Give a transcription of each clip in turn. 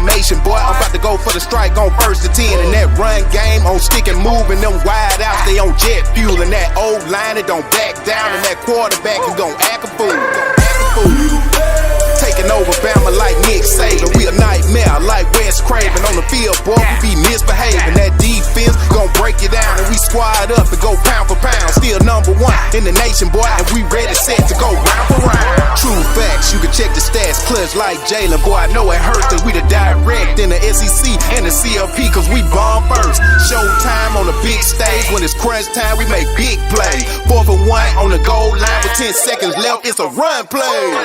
formation, boy. I'm about to go for the strike on 1st and 10. And that run game on stick and moving them wide outs, they on jet fuel. And that old line, it don't back down. And that quarterback is gon' act a fool. Taking over Bama like Nick Saban. We a nightmare like Wes Craven. On the field, boy, we be misbehaving. That defense gon' break you down. And we squad up and go pound for pound. Still #1 in the nation, boy. And we ready set to go round for round. True facts, you can check the stats. Clutch like Jalen, boy, I know it hurts. Cause we the direct in the SEC and the CLP. Cause we bomb first. Showtime on the big stage. When it's crunch time, we make big plays. 4th and 1 on the goal line with 10 seconds left. It's a run play.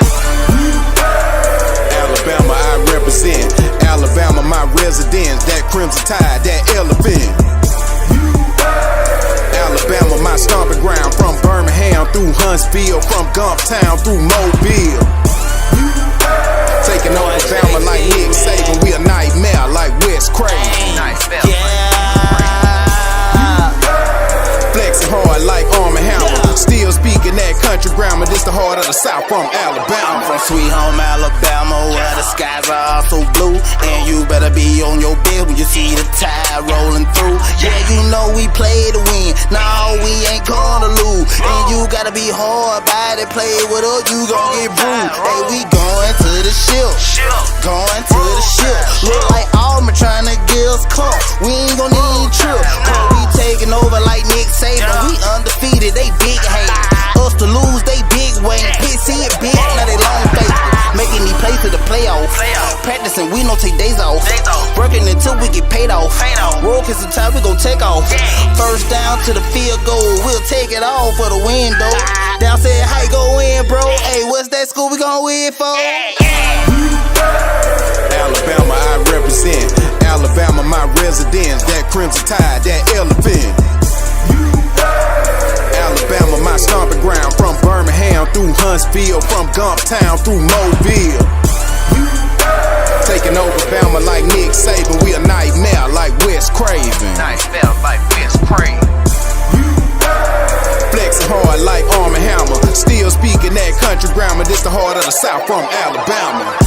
Alabama, I represent. Alabama, my residence. That crimson tide, that elephant. Alabama, my stomping ground. From Birmingham through Huntsville, from Gumptown through Mobile. Taking over Bama like Nick Saban. We a nightmare like Wes Craven. Flexing hard like Arm & Hammer. Still speaking that country grammar. This the heart of the South from Alabama. I'm from sweet home Alabama, where the skies are all so blue. And you better be on your bed when you see the tide rolling through. Yeah, you know we play to win. No, we ain't gonna lose. And you gotta be hard by it. Play with us, you gon' get bruised. Hey, we going to the ship. Going to the ship. Look like Auburn trying to get us caught. We ain't gon' need trip. Cause we taking over like Nick Saban. We undefeated, they big hate. Us to lose, they big weight. See it big, now they long face. Making me play to the playoffs. Practicing, we don't take days off. Working until we get paid off. Roll kiss the time, we gon' take off. First down to the field goal, we'll take it all for the window. Down said, how you go in, bro? Hey, what's that school we gon' win for? Alabama, I represent. Alabama, my residence. That crimson tide, that elephant. Alabama, my stomping ground. From Birmingham through Huntsville, from Gumptown through Mobile. Taking over Bama like Nick Saban. We a nightmare like Wes Craven. Nightmare like Wes Craven. Flexing hard like Arm & Hammer. Still speaking that country grammar. This the heart of the South from Alabama.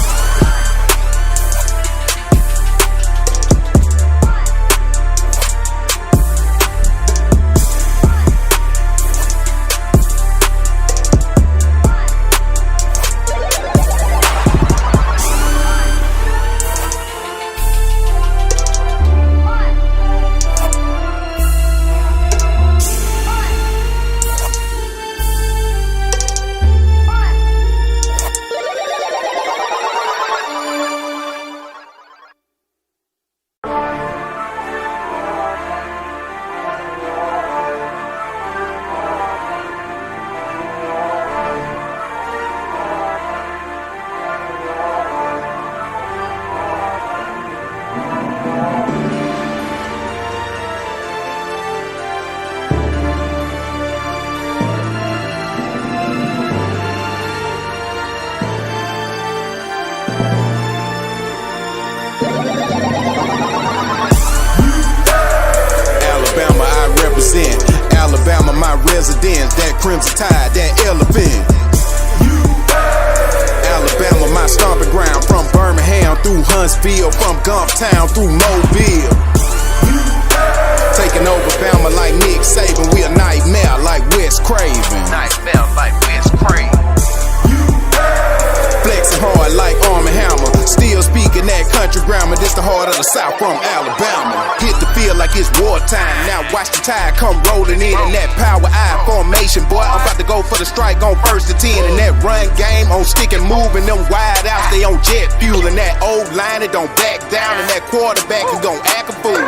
Alabama, my residence. That crimson tide, that elephant. Alabama, my stomping ground. From Birmingham through Huntsville, from Gumptown through Mobile. Taking over Bama like Nick Saban. We a nightmare like Wes Craven. Nightmare like Wes Craven. Flexing hard like Arm & Hammer. Still speaking that country grammar. This the heart of the South from Alabama. Hit the field like it's wartime. Now watch the tide come rolling in. And that power eye formation, boy. I'm about to go for the strike on 1st and 10. And that run game on stick and moving them wide outs, they on jet fuel. And that old line, it don't back down. And that quarterback is gon' act a fool.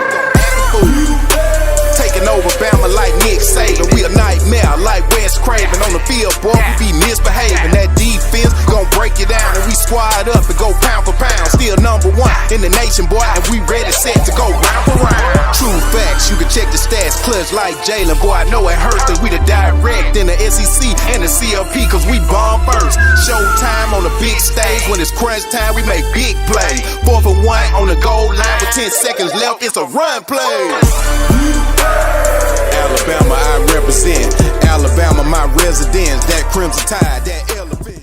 Taking over Bama like Nick Saban. We a nightmare like Wes Craven. On the field, boy, we be misbehaving. That defense gon' break you down. And we squad up and go pound for pound. Still #1 in the nation, boy. And we ready set to go round for round. True facts, you can check the stats. Clutch like Jalen, boy, I know it hurts. Cause we the direct in the SEC and the CLP. Cause we bomb first. Showtime on the big stage. When it's crunch time, we make big plays. 4th and 1 on the goal line with 10 seconds left. It's a run play. Alabama, I represent. Alabama, my residence. That crimson tide, that elephant.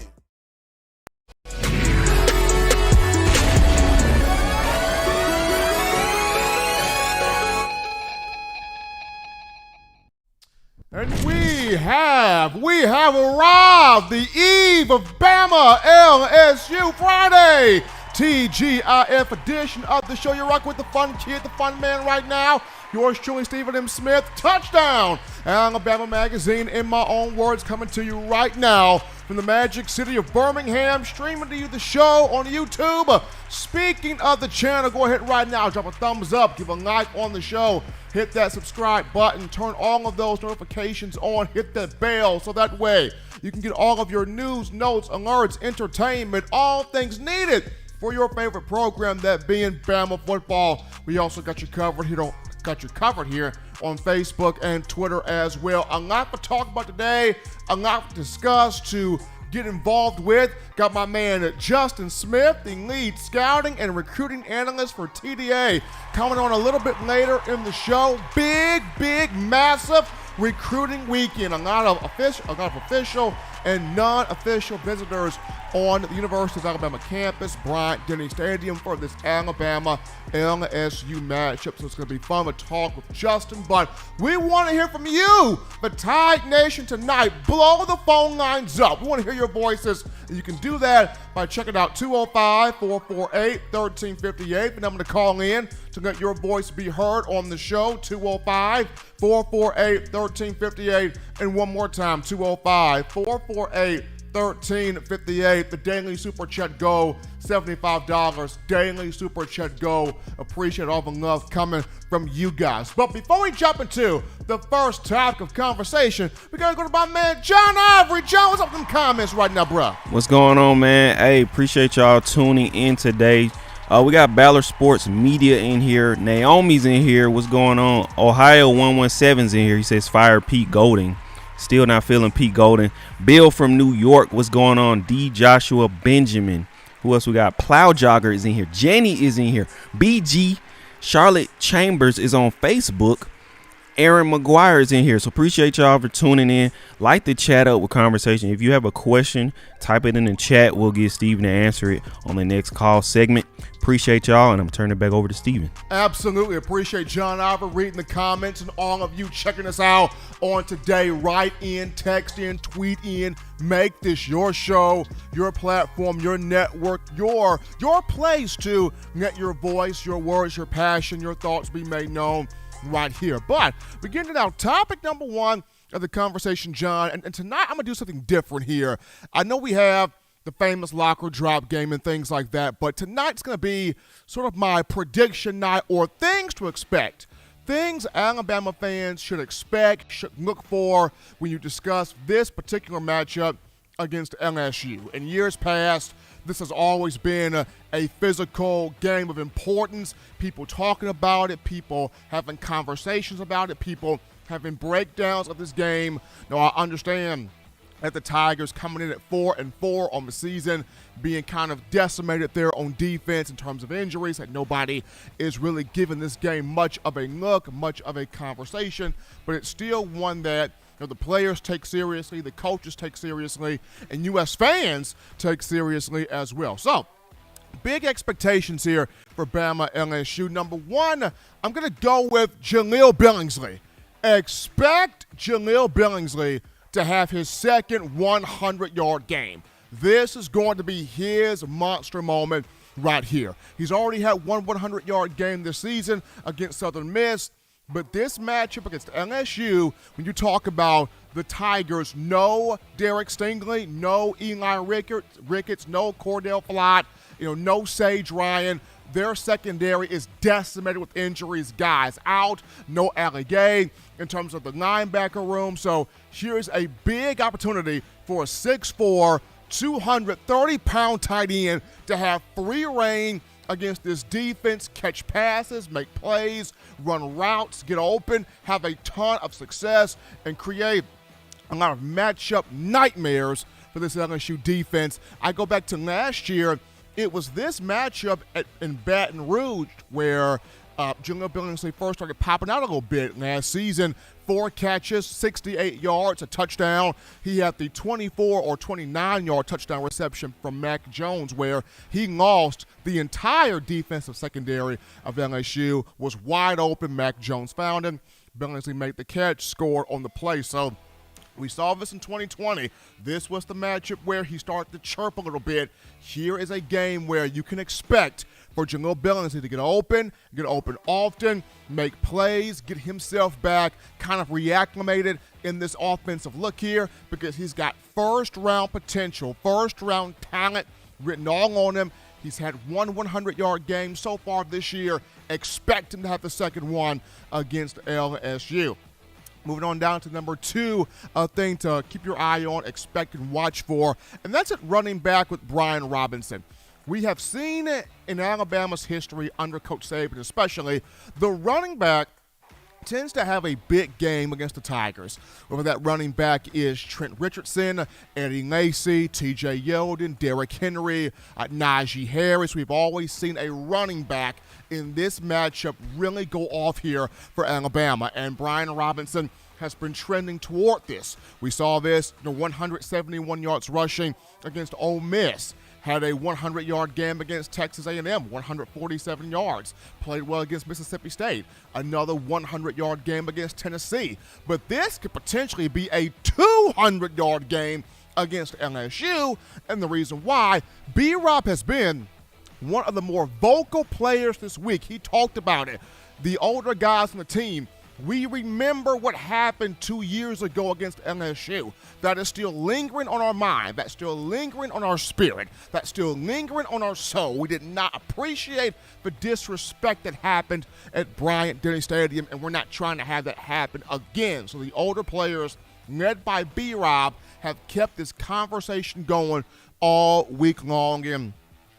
have arrived, the eve of Bama LSU Friday. TGIF edition of the show. You're rocking with the fun kid, the fun man right now. Yours truly, Stephen M. Smith. Touchdown! Alabama Magazine, in my own words, coming to you right now from the magic city of Birmingham, streaming to you the show on YouTube. Speaking of the channel, go ahead right now, drop a thumbs up, give a like on the show, hit that subscribe button, turn all of those notifications on, hit that bell so that way you can get all of your news, notes, alerts, entertainment, all things needed for your favorite program, that being Bama football. We also got you covered here on Facebook and Twitter as well. A lot to talk about today, a lot to discuss, to get involved with. Got my man Justin Smith, the lead scouting and recruiting analyst for TDA, coming on a little bit later in the show. Big, massive recruiting weekend. A lot of official and non-official visitors on the University of Alabama campus, Bryant-Denny Stadium, for this Alabama LSU matchup. So it's going to be fun to talk with Justin, but we want to hear from you, the Tide Nation, tonight. Blow the phone lines up. We want to hear your voices, and you can do that by checking out 205-448-1358, the number to call in to let your voice be heard on the show, 205-448-1358, and one more time, 205-448-1358. The daily super chat go, $75. Daily super chat go. Appreciate all the love coming from you guys. But before we jump into the first topic of conversation, we gotta go to my man John Ivory. John, what's up in the comments right now, bro? What's going on, man? Hey, appreciate y'all tuning in today. We got Baylor Sports Media in here. Naomi's in here. What's going on? Ohio 117's in here. He says fire Pete Golding. Still not feeling Pete Golden. Bill from New York, what's going on? D. Joshua Benjamin. Who else we got? Plow Jogger is in here. Jenny is in here. BG. Charlotte Chambers is on Facebook. Aaron McGuire is in here. So appreciate y'all for tuning in. Like to chat up with conversation. If you have a question, type it in the chat. We'll get Steven to answer it on the next call segment. Appreciate y'all, and I'm turning it back over to Steven. Absolutely. Appreciate John Iver reading the comments and all of you checking us out on today. Write in, text in, tweet in. Make this your show, your platform, your network, your place to let your voice, your words, your passion, your thoughts be made known right here. But we get into now topic number one of the conversation, John, and tonight I'm going to do something different here. I know we have the famous locker drop game and things like that, but tonight's going to be sort of my prediction night, or things to expect. Things Alabama fans should expect, should look for when you discuss this particular matchup against LSU. In years past, this has always been a physical game of importance. People talking about it, people having conversations about it, people having breakdowns of this game. Now, I understand that the Tigers coming in at 4-4 on the season, being kind of decimated there on defense in terms of injuries, that nobody is really giving this game much of a look, much of a conversation, but it's still one that the players take seriously, the coaches take seriously, and U.S. fans take seriously as well. So, big expectations here for Bama LSU. Number one, I'm going to go with Jaleel Billingsley. Expect Jaleel Billingsley to have his second 100-yard game. This is going to be his monster moment right here. He's already had one 100-yard game this season against Southern Miss. But this matchup against LSU, when you talk about the Tigers, no Derek Stingley, no Eli Ricketts, no Cordell Flott, no Sage Ryan. Their secondary is decimated with injuries. Guys out, no Allie Gay in terms of the linebacker room. So here's a big opportunity for a 6'4", 230-pound tight end to have free reign against this defense, catch passes, make plays, run routes, get open, have a ton of success, and create a lot of matchup nightmares for this LSU defense. I go back to last year. It was this matchup in Baton Rouge where Jaleel Billingsley first started popping out a little bit last season. 4 catches, 68 yards, a touchdown. He had the 24 or 29-yard touchdown reception from Mac Jones, where he lost the entire defensive secondary of LSU, was wide open. Mac Jones found him. Billingsley made the catch, scored on the play. So We saw this in 2020. This was the matchup where he started to chirp a little bit. Here is a game where you can expect for Jaleel Billingsley to get open often, make plays, get himself back, kind of reacclimated in this offensive look here, because he's got first-round potential, first-round talent written all on him. He's had one 100-yard game so far this year. Expect him to have the second one against LSU. Moving on down to number 2, a thing to keep your eye on, expect and watch for, and that's at running back with Brian Robinson. We have seen it in Alabama's history under Coach Saban especially, the running back tends to have a big game against the Tigers. Whether that running back is Trent Richardson, Eddie Lacy, TJ Yeldon, Derrick Henry, Najee Harris. We've always seen a running back in this matchup really go off here for Alabama, and Brian Robinson has been trending toward this. We saw this, 171 yards rushing against Ole Miss. Had a 100-yard game against Texas A&M, 147 yards. Played well against Mississippi State. Another 100-yard game against Tennessee. But this could potentially be a 200-yard game against LSU. And the reason why, B-Rob has been one of the more vocal players this week. He talked about it. The older guys on the team, we remember what happened 2 years ago against LSU. That is still lingering on our mind. That's still lingering on our spirit. That's still lingering on our soul. We did not appreciate the disrespect that happened at Bryant-Denny Stadium, and we're not trying to have that happen again. So the older players, led by B-Rob, have kept this conversation going all week long. And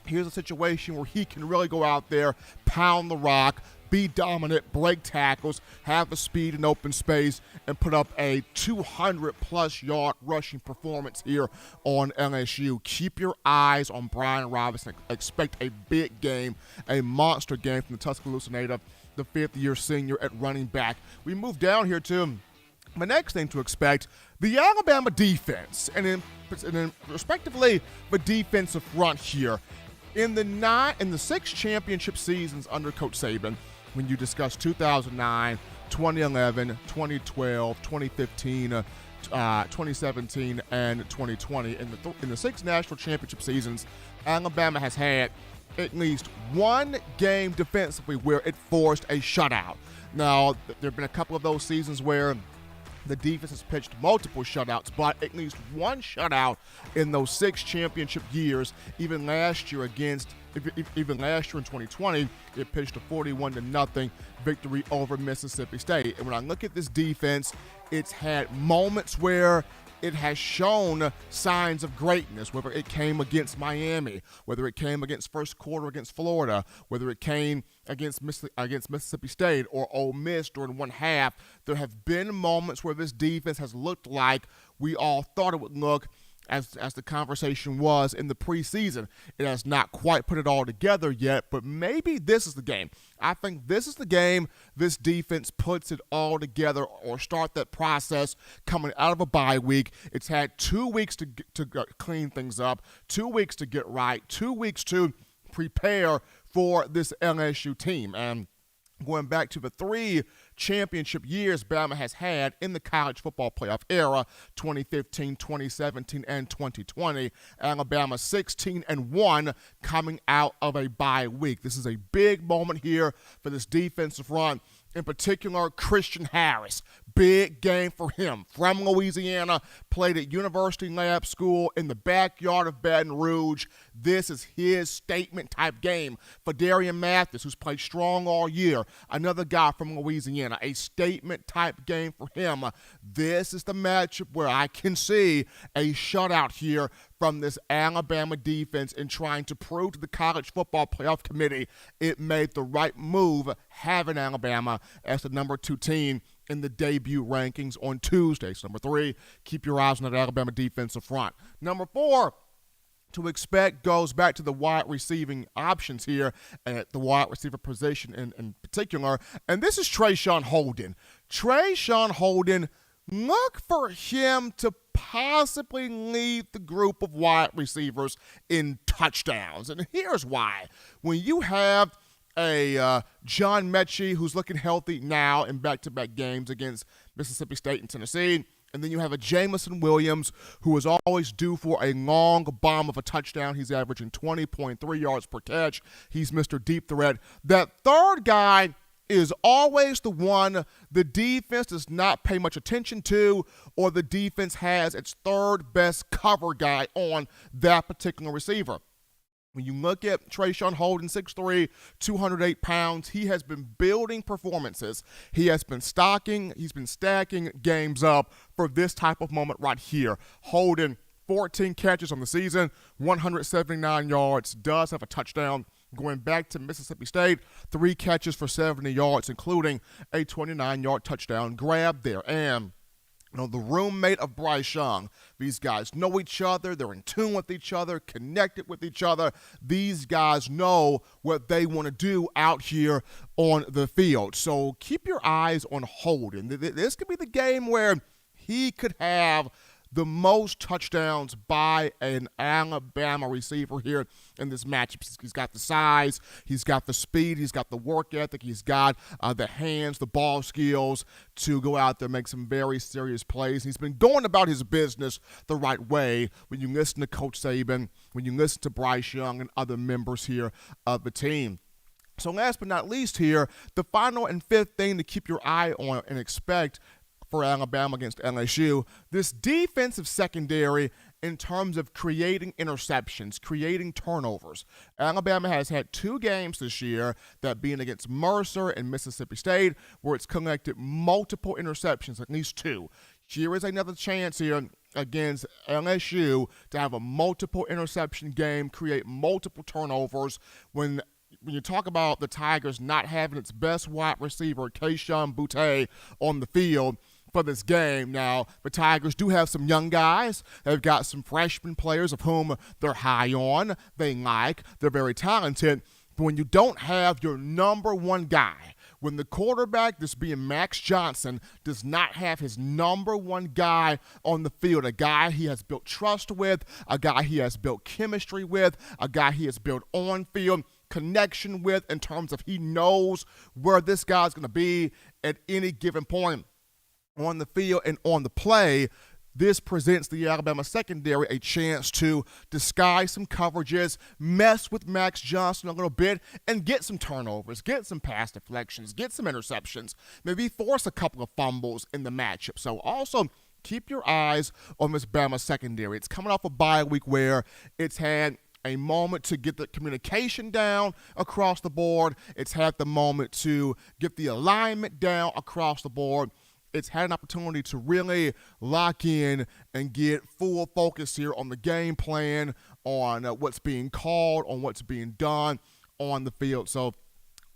here's a situation where he can really go out there, pound the rock, be dominant, break tackles, have the speed in open space, and put up a 200-plus yard rushing performance here on LSU. Keep your eyes on Brian Robinson. Expect a big game, a monster game from the Tuscaloosa native, the fifth-year senior at running back. We move down here to the next thing to expect, the Alabama defense, and then respectively the defensive front here. In the 6 championship seasons under Coach Saban, when you discuss 2009, 2011, 2012, 2015, 2017, and 2020, in the 6 national championship seasons, Alabama has had at least one game defensively where it forced a shutout. Now, there have been a couple of those seasons where the defense has pitched multiple shutouts, but at least one shutout in those 6 championship years. Even last year in 2020, it pitched a 41-0 victory over Mississippi State. And when I look at this defense, it's had moments where it has shown signs of greatness, whether it came against Miami, whether it came against first quarter against Florida, whether it came against Mississippi State or Ole Miss during one half. There have been moments where this defense has looked like we all thought it would look as the conversation was in the preseason. It has not quite put it all together yet, but maybe this is the game. I think this is the game this defense puts it all together or start that process coming out of a bye week. It's had 2 weeks to clean things up, 2 weeks to get right, 2 weeks to prepare for this LSU team. And going back to the 3 championship years Bama has had in the college football playoff era, 2015, 2017, and 2020, Alabama 16-1 coming out of a bye week. This is a big moment here for this defensive front. In particular, Christian Harris. Big game for him. From Louisiana, played at University Lab School in the backyard of Baton Rouge. This is his statement-type game. For Darian Mathis, who's played strong all year, another guy from Louisiana, a statement-type game for him. This is the matchup where I can see a shutout here from this Alabama defense in trying to prove to the College Football Playoff Committee it made the right move having Alabama as the number 2 team in the debut rankings on Tuesday. So number 3, keep your eyes on that Alabama defensive front. Number 4, to expect goes back to the wide receiving options here at the wide receiver position in particular. And this is Trayshawn Holden. Trayshawn Holden, look for him to possibly lead the group of wide receivers in touchdowns. And here's why. When you have a John Mechie who's looking healthy now in back-to-back games against Mississippi State and Tennessee, And then you have a Jamison Williams, who is always due for a long bomb of a touchdown. He's averaging 20.3 yards per catch. He's Mr. Deep Threat. That third guy is always the one the defense does not pay much attention to, or the defense has its third best cover guy on that particular receiver. When you look at Trayshawn Holden, 6'3", 208 pounds, he has been building performances. He has been stacking games up for this type of moment right here. Holden, 14 catches on the season, 179 yards, does have a touchdown. Going back to Mississippi State, 3 catches for 70 yards, including a 29-yard touchdown grab there. And the roommate of Bryce Young. These guys know each other. They're in tune with each other, connected with each other. These guys know what they want to do out here on the field. So keep your eyes on Holden. This could be the game where he could have the most touchdowns by an Alabama receiver here in this matchup. He's got the size, he's got the speed, he's got the work ethic, he's got the hands, the ball skills to go out there and make some very serious plays. He's been going about his business the right way when you listen to Coach Saban, when you listen to Bryce Young and other members here of the team. So last but not least here, the final and fifth thing to keep your eye on and expect for Alabama against LSU, this defensive secondary in terms of creating interceptions, creating turnovers. Alabama has had 2 games this year, that being against Mercer and Mississippi State, where it's collected multiple interceptions, at least 2. Here is another chance here against LSU to have a multiple interception game, create multiple turnovers. When you talk about the Tigers not having its best wide receiver, Kayshon Boutte, on the field for this game. Now, the Tigers do have some young guys. They've got some freshman players of whom they're high on, they're very talented. But when you don't have your number one guy, when the quarterback, this being Max Johnson, does not have his number one guy on the field, a guy he has built trust with, a guy he has built chemistry with, a guy he has built on-field connection with in terms of he knows where this guy's going to be at any given point on the field and on the play, this presents the Alabama secondary a chance to disguise some coverages, mess with Max Johnson a little bit, and get some turnovers, get some pass deflections, get some interceptions, maybe force a couple of fumbles in the matchup. So also keep your eyes on this Bama secondary. It's coming off a bye week where it's had a moment to get the communication down across the board. It's had the moment to get the alignment down across the board. It's had an opportunity to really lock in and get full focus here on the game plan, on what's being called, on what's being done on the field. So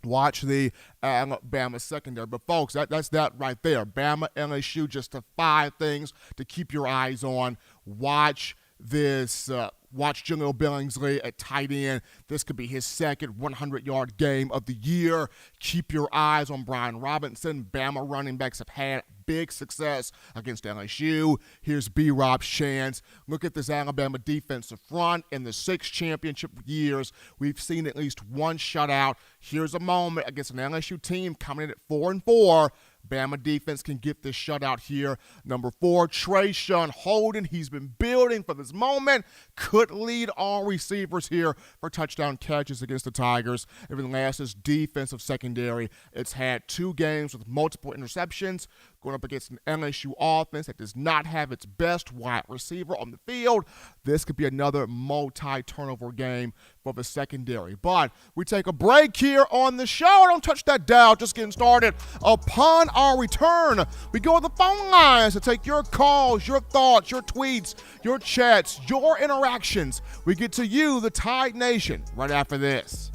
watch the Alabama secondary. But, folks, that's that right there. Bama, LSU, just the 5 things to keep your eyes on. Watch this. Watch Jaleel Billingsley at tight end. This could be his second 100-yard game of the year. Keep your eyes on Brian Robinson. Bama running backs have had big success against LSU. Here's B-Rob's chance. Look at this Alabama defensive front. In the 6 championship years, we've seen at least 1 shutout. Here's a moment against an LSU team coming in at 4-4. Bama defense can get this shutout here. Number 4, Trayshawn Holden. He's been building for this moment. Could lead all receivers here for touchdown catches against the Tigers. And then last is defensive secondary. It's had 2 games with multiple interceptions, going up against an LSU offense that does not have its best wide receiver on the field. This could be another multi-turnover game for the secondary. But we take a break here on the show. Don't touch that dial. Just getting started. Upon our return, we go to the phone lines to take your calls, your thoughts, your tweets, your chats, your interactions. We get to you, the Tide Nation, right after this.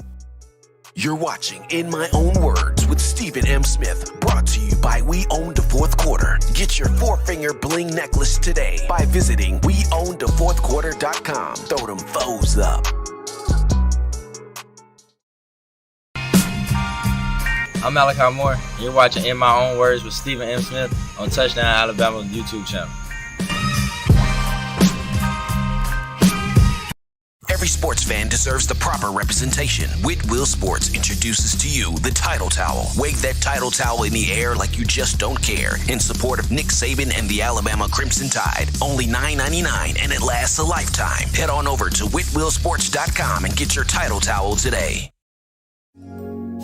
You're watching In My Own Words with Stephen M. Smith, brought to you by We Own the Fourth Quarter. Get your 4-finger bling necklace today by visiting weownthefourthquarter.com. Throw them foes up. I'm Malachi Moore. You're watching In My Own Words with Stephen M. Smith on Touchdown Alabama YouTube channel. Every sports fan deserves the proper representation. Whitwell Sports introduces to you the Title Towel. Wave that Title Towel in the air like you just don't care in support of Nick Saban and the Alabama Crimson Tide. Only $9.99 and it lasts a lifetime. Head on over to whitwellsports.com and get your Title Towel today.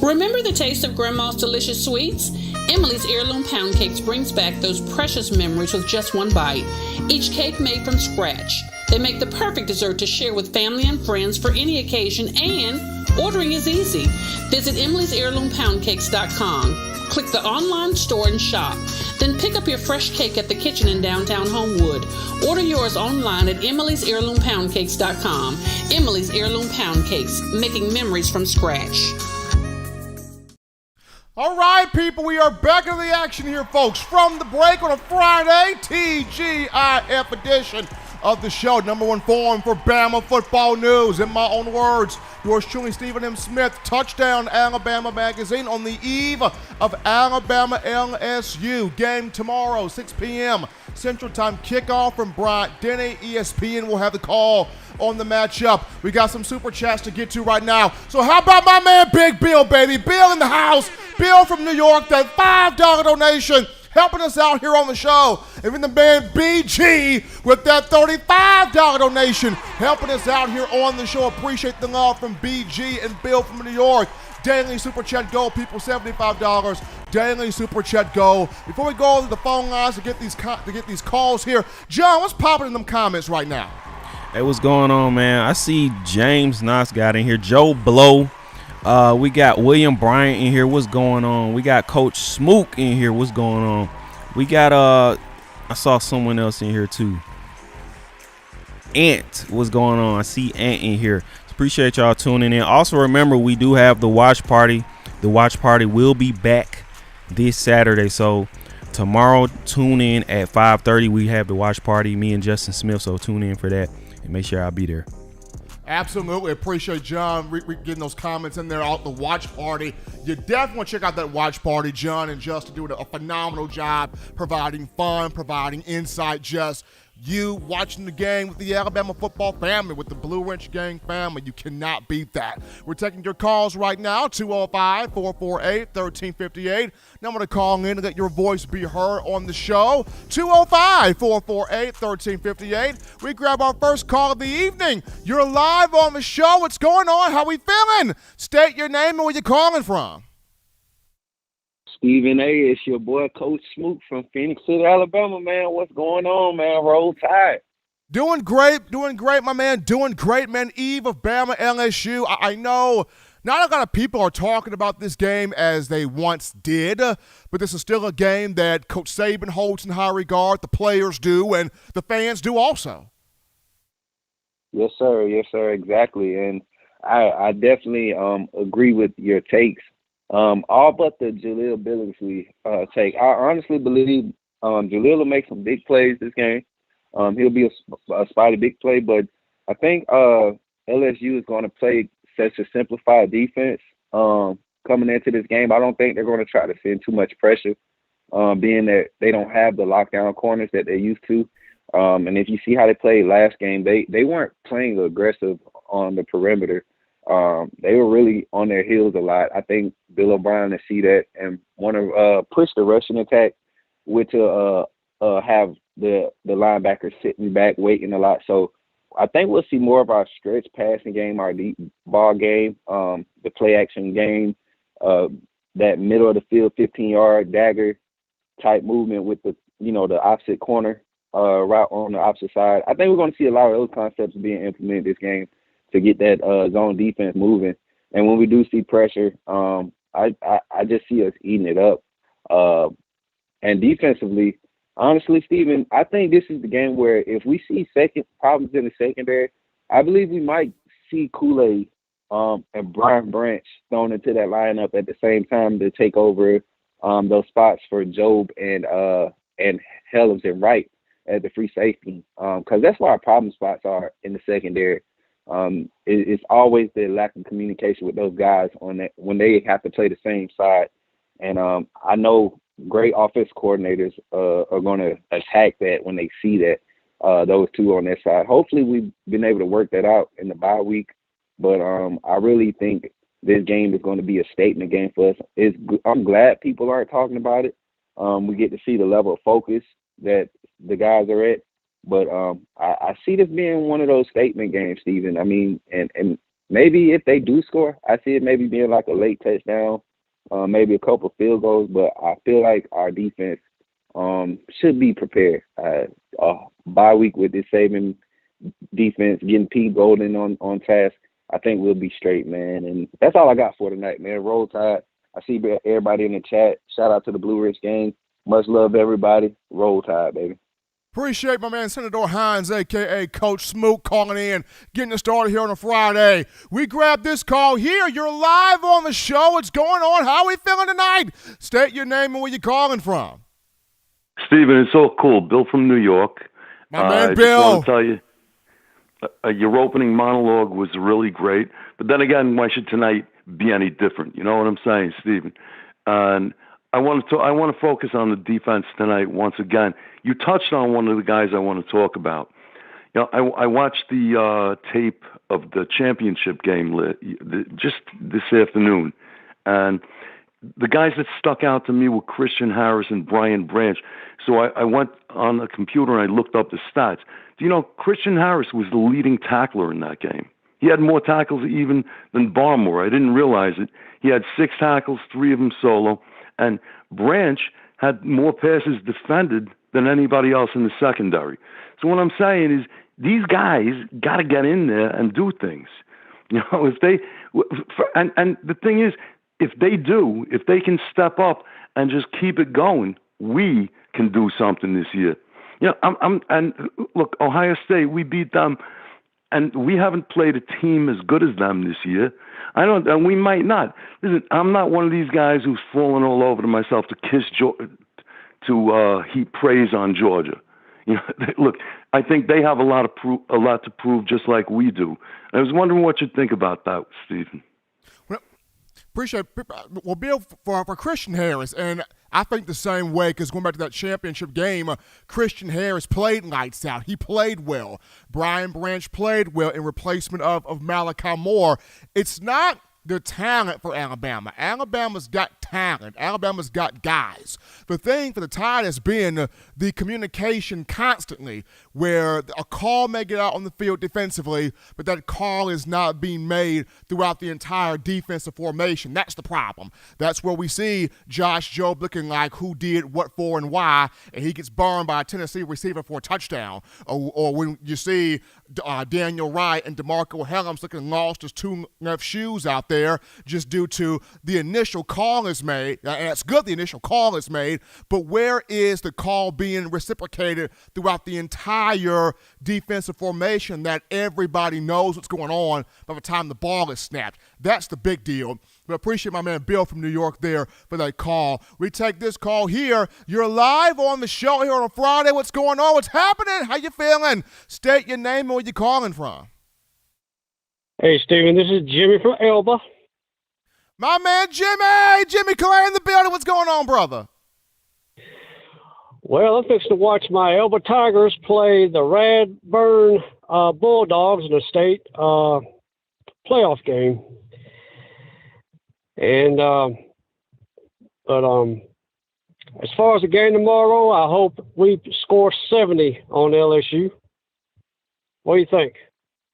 Remember the taste of Grandma's delicious sweets? Emily's Heirloom Pound Cakes brings back those precious memories with just one bite. Each cake made from scratch. They make the perfect dessert to share with family and friends for any occasion, and ordering is easy. Visit Emily'sHeirloomPoundCakes.com. Click the online store and shop. Then pick up your fresh cake at the kitchen in downtown Homewood. Order yours online at Emily'sHeirloomPoundCakes.com. Emily's Heirloom Pound Cakes, making memories from scratch. All right, people, we are back in the action here, folks. From the break on a Friday, TGIF edition of the show. Number one forum for Bama football news. In my own words, yours truly, Stephen M. Smith. Touchdown Alabama Magazine on the eve of Alabama LSU. Game tomorrow, 6 p.m. Central Time kickoff from Bryant Denny. ESPN will have the call on the matchup. We got some super chats to get to right now. So how about my man Big Bill, baby? Bill in the house. Bill from New York, that $5 donation helping us out here on the show. And then the man BG with that $35 donation helping us out here on the show. Appreciate the love from BG and Bill from New York. Daily Super Chat Go, people, $75. Daily Super Chat Go. Before we go to the phone lines to get these calls here, John, what's popping in them comments right now? Hey, what's going on, man? I see James Knox got in here. Joe Blow. We got William Bryant in here. What's going on? We got Coach Smook in here. What's going on? We got I saw someone else in here too. Ant, what's going on? I see Ant in here. Appreciate y'all tuning in. Also remember, we do have the watch party. The watch party will be back this Saturday. So tomorrow, tune in at 5:30. We have the watch party. Me and Justin Smith. So tune in for that and make sure I'll be there. Absolutely. Appreciate John getting those comments in there out the watch party. You definitely want to check out that watch party. John and Justin doing a phenomenal job providing fun, providing insight, just you watching the game with the Alabama football family, with the Blue Wrench Gang family. You cannot beat that. We're taking your calls right now, 205-448-1358. Number to call in to let your voice be heard on the show, 205-448-1358. We grab our first call of the evening. You're live on the show. What's going on? How we feeling? State your name and where you're calling from. Stephen A., it's your boy Coach Smook from Phoenix City, Alabama, man. What's going on, man? Roll Tide. Doing great, my man. Doing great, man. Eve of Bama LSU. I know not a lot of people are talking about this game as they once did, but this is still a game that Coach Saban holds in high regard. The players do, and the fans do also. Yes, sir. Yes, sir. Exactly. And I definitely agree with your takes. All but the Jaleel Billingsley take. I honestly believe Jaleel will make some big plays this game. He'll be a spotty big play, but I think LSU is going to play such a simplified defense coming into this game. I don't think they're going to try to send too much pressure, being that they don't have the lockdown corners that they used to. And if you see how they played last game, they weren't playing aggressive on the perimeter. They were really on their heels a lot. I think Bill O'Brien to see that and want to push the rushing attack, with to have the linebackers sitting back waiting a lot. So I think we'll see more of our stretch passing game, our deep ball game, the play action game, that middle of the field 15-yard dagger type movement with the opposite corner route on the opposite side. I think we're going to see a lot of those concepts being implemented this game to get that zone defense moving. And when we do see pressure, I just see us eating it up. And defensively, honestly, Stephen, I think this is the game where if we see problems in the secondary, I believe we might see Kool-Aid and Brian Branch thrown into that lineup at the same time to take over those spots for Job and Helms and Wright at the free safety, because that's where our problem spots are in the secondary. It's always the lack of communication with those guys on that when they have to play the same side. And I know great offense coordinators are going to attack that when they see that. those two on that side. Hopefully we've been able to work that out in the bye week. But I really think this game is going to be a statement game for us. I'm glad people aren't talking about it. We get to see the level of focus that the guys are at. But I see this being one of those statement games, Steven. I mean, and maybe if they do score, I see it maybe being like a late touchdown, maybe a couple field goals. But I feel like our defense should be prepared. Bye week with this Saban defense, getting Pete Golden on task, I think we'll be straight, man. And that's all I got for tonight, man. Roll Tide. I see everybody in the chat. Shout out to the Blue Ridge gang. Much love, everybody. Roll Tide, baby. Appreciate my man Senator Hines, a.k.a. Coach Smoot, calling in, getting us started here on a Friday. We grabbed this call here. You're live on the show. What's going on? How are we feeling tonight? State your name and where you're calling from. Steven, it's so cool. Bill from New York. My man I Bill. just want to tell you, your opening monologue was really great. But then again, why should tonight be any different? You know what I'm saying, Steven? And I want to focus on the defense tonight once again. You touched on one of the guys I want to talk about. You know, I watched the tape of the championship game just this afternoon, and the guys that stuck out to me were Christian Harris and Brian Branch. So I went on the computer and I looked up the stats. Do you know Christian Harris was the leading tackler in that game? He had more tackles even than Barmore. I didn't realize it. He had 6 tackles, 3 of them solo. And Branch had more passes defended than anybody else in the secondary. So what I'm saying is these guys got to get in there and do things. You know, if they and the thing is, if they can step up and just keep it going, we can do something this year. You know, and look, Ohio State, we beat them, and we haven't played a team as good as them this year. And we might not. Listen, I'm not one of these guys who's fallen all over to myself to heap praise on Georgia. You know, look, I think they have a lot to prove, just like we do. I was wondering what you think about that, Stephen. Well, appreciate it. Well, Bill, for Christian Harris, and I think the same way, because going back to that championship game, Christian Harris played lights out. He played well. Brian Branch played well in replacement of Malachi Moore. It's not the talent for Alabama. Alabama's got talent. Alabama's got guys. The thing for the Tide has been the communication constantly, where a call may get out on the field defensively, but that call is not being made throughout the entire defensive formation. That's the problem. That's where we see Josh Jobe looking like who did what for and why, and he gets burned by a Tennessee receiver for a touchdown. Or when you see Daniel Wright and DeMarco Hellams looking lost as 2 left shoes out there just due to the initial call is made. And it's good the initial call is made, but where is the call being reciprocated throughout the entire defensive formation that everybody knows what's going on by the time the ball is snapped? That's the big deal. But I appreciate my man Bill from New York there for that call. We take this call here. You're live on the show here on a Friday. What's going on? What's happening? How you feeling? State your name and where you calling from. Hey, Steven, this is Jimmy from Elba. My man Jimmy Clay in the building. What's going on, brother? Well, I'm fixing to watch my Elba Tigers play the Radburn Bulldogs in the state playoff game. And as far as the game tomorrow, I hope we score 70 on LSU. What do you think?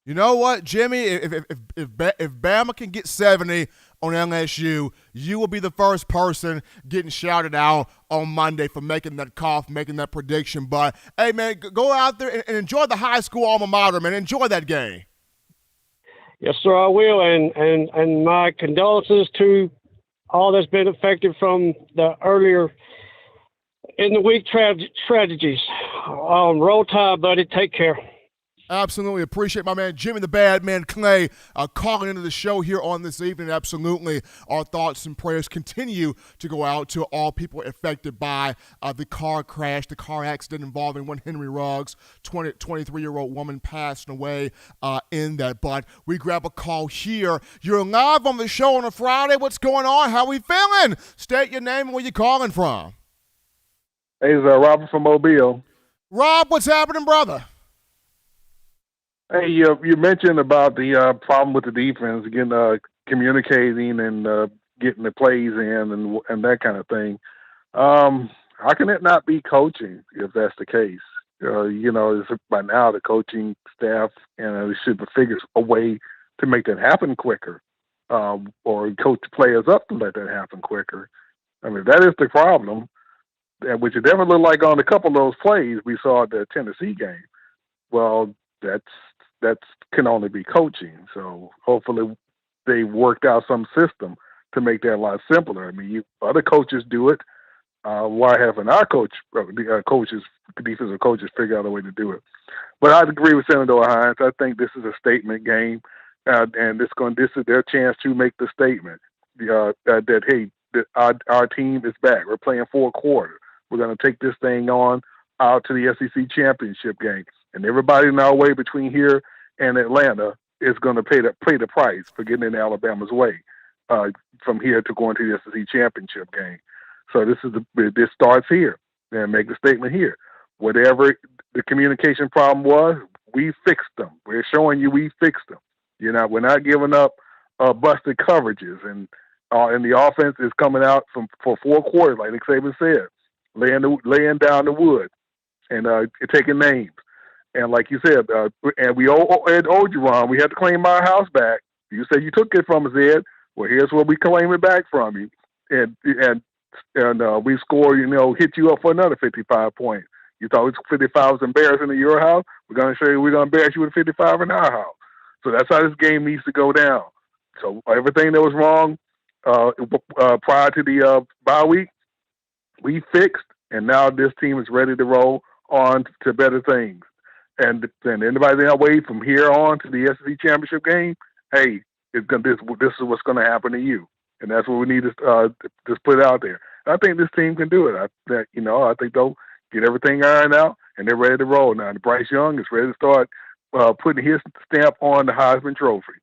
You know what, Jimmy? If Bama can get 70 on LSU, you will be the first person getting shouted out on Monday for making that call, for making that prediction. But, hey, man, go out there and enjoy the high school alma mater, man. Enjoy that game. Yes, sir, I will. And my condolences to all that's been affected from the earlier in the week tragedies. Roll Tide, buddy. Take care. Absolutely. Appreciate my man Jimmy the Bad Man Clay calling into the show here on this evening. Absolutely. Our thoughts and prayers continue to go out to all people affected by the car crash, the car accident involving one Henry Ruggs, 23-year-old woman passing away in that. But we grab a call here. You're live on the show on a Friday. What's going on? How we feeling? State your name and where you calling from. Hey, it's Robert from Mobile. Rob, what's happening, brother? Hey, you mentioned about the problem with the defense, getting communicating and getting the plays in and that kind of thing. How can it not be coaching if that's the case? By now the coaching staff they should have figured a way to make that happen quicker, or coach players up to let that happen quicker. I mean, that is the problem, and which it definitely looked like on a couple of those plays we saw at the Tennessee game. Well, that can only be coaching. So hopefully they worked out some system to make that a lot simpler. I mean, other coaches do it. Why haven't our defensive coaches figure out a way to do it? But I agree with Senator Hines. I think this is a statement game, and this is their chance to make the statement that hey, our team is back. We're playing 4 quarters. We're going to take this thing on out to the SEC championship game, and everybody in our way between here and Atlanta is going to pay the price for getting in Alabama's way from here to going to the SEC championship game. So this starts here, and make the statement here. Whatever the communication problem was, we fixed them. We're showing you we fixed them. We're not giving up busted coverages, and the offense is coming out for 4 quarters, like Nick Saban said, laying down the wood and taking names. And like you said, and we owe Ed Ogeron, we had to claim our house back. You said you took it from us, Ed. Well, here's where we claim it back from you. And we score, hit you up for another 55 points. You thought 55 was embarrassing at your house? We're going to show you we're going to embarrass you with 55 in our house. So that's how this game needs to go down. So everything that was wrong prior to the bye week, we fixed, and now this team is ready to roll on to better things. And anybody that wait from here on to the SEC championship game, hey, this is what's going to happen to you, and that's what we need to just put out there. And I think this team can do it. I think they'll get everything ironed out, and they're ready to roll now. And Bryce Young is ready to start putting his stamp on the Heisman Trophy.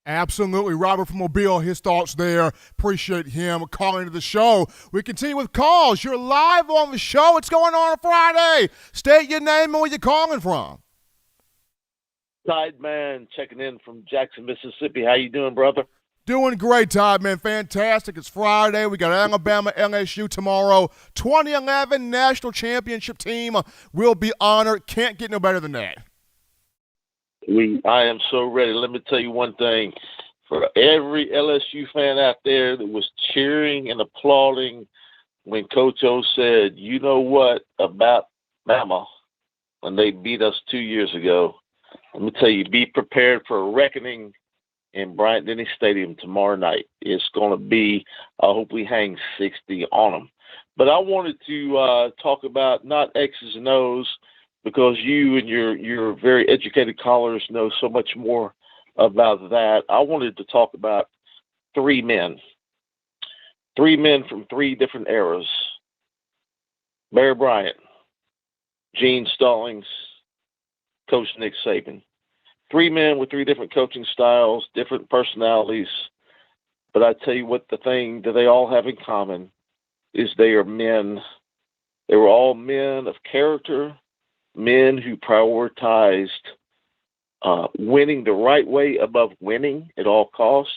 Absolutely. Robert from Mobile, his thoughts there. Appreciate him calling to the show. We continue with calls. You're live on the show. What's going on Friday? State your name and where you're calling from. Tide Man checking in from Jackson, Mississippi. How you doing, brother? Doing great, Todd, man. Fantastic. It's Friday. We got Alabama, LSU tomorrow. 2011 National Championship team will be honored. Can't get no better than that. I am so ready. Let me tell you one thing. For every LSU fan out there that was cheering and applauding when Coach O said, you know what, about Bama when they beat us 2 years ago, let me tell you, be prepared for a reckoning in Bryant-Denny Stadium tomorrow night. It's going to be, I hope we hang 60 on them. But I wanted to talk about not X's and O's, because you and your very educated callers know so much more about that. I wanted to talk about 3 men. 3 men from 3 different eras. Barry Bryant, Gene Stallings, Coach Nick Saban. 3 men with 3 different coaching styles, different personalities. But I tell you what, the thing that they all have in common is they are men. They were all men of character, men who prioritized winning the right way above winning at all costs,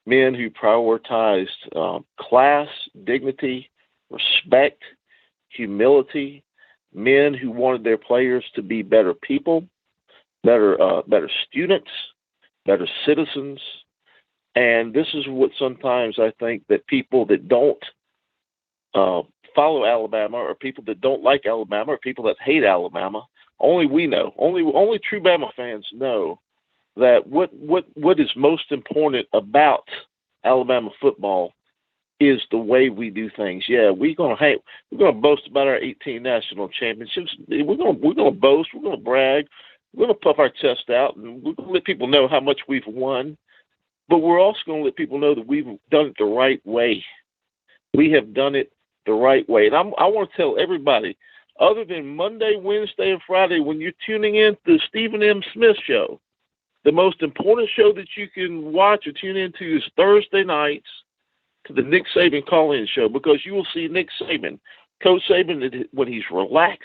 men who prioritized class, dignity, respect, humility, men who wanted their players to be better people, better students, better citizens. And this is what sometimes I think that people that don't follow Alabama, or people that don't like Alabama, or people that hate Alabama, only we know, only true Bama fans know that what is most important about Alabama football is the way we do things. Yeah, we're gonna boast about our 18 national championships. We're gonna boast. We're gonna brag. We're gonna puff our chest out, and we're gonna let people know how much we've won. But we're also gonna let people know that we've done it the right way. We have done it the right way. And I want to tell everybody, other than Monday, Wednesday, and Friday, when you're tuning in to the Stephen M. Smith Show, the most important show that you can watch or tune into is Thursday nights to the Nick Saban call-in show, because you will see Nick Saban, Coach Saban, when he's relaxed,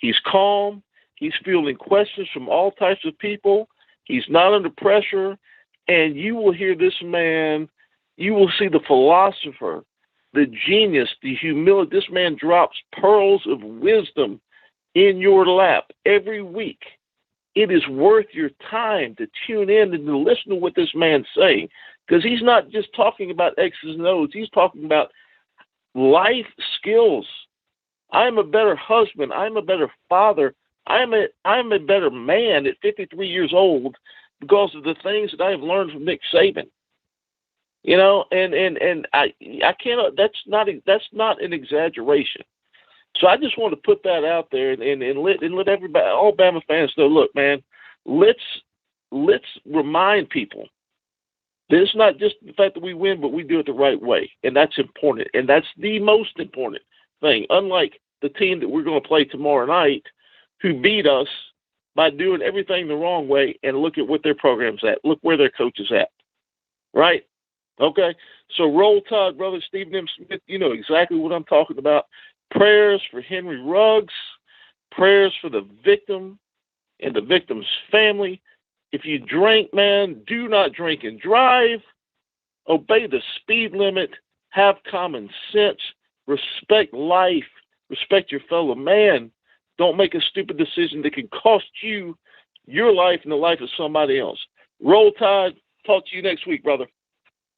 he's calm, He's fielding questions from all types of people. He's not under pressure. And you will hear this man, you will see the philosopher, the genius, the humility. This man drops pearls of wisdom in your lap every week. It is worth your time to tune in and to listen to what this man's saying, because he's not just talking about X's and O's. He's talking about life skills. I'm a better husband. I'm a better father. I'm a better man at 53 years old because of the things that I have learned from Nick Saban. You know, and I cannot. That's not an exaggeration. So I just want to put that out there and let everybody, all Bama fans know. Look, man, let's remind people that it's not just the fact that we win, but we do it the right way, and that's important, and that's the most important thing. Unlike the team that we're going to play tomorrow night, who beat us by doing everything the wrong way, and look at what their program's at. Look where their coach is at. Right? Okay? So roll Tide, brother. Stephen M. Smith, you know exactly what I'm talking about. Prayers for Henry Ruggs. Prayers for the victim and the victim's family. If you drink, man, do not drink and drive. Obey the speed limit. Have common sense. Respect life. Respect your fellow man. Don't make a stupid decision that can cost you your life and the life of somebody else. Roll Tide. Talk to you next week, brother.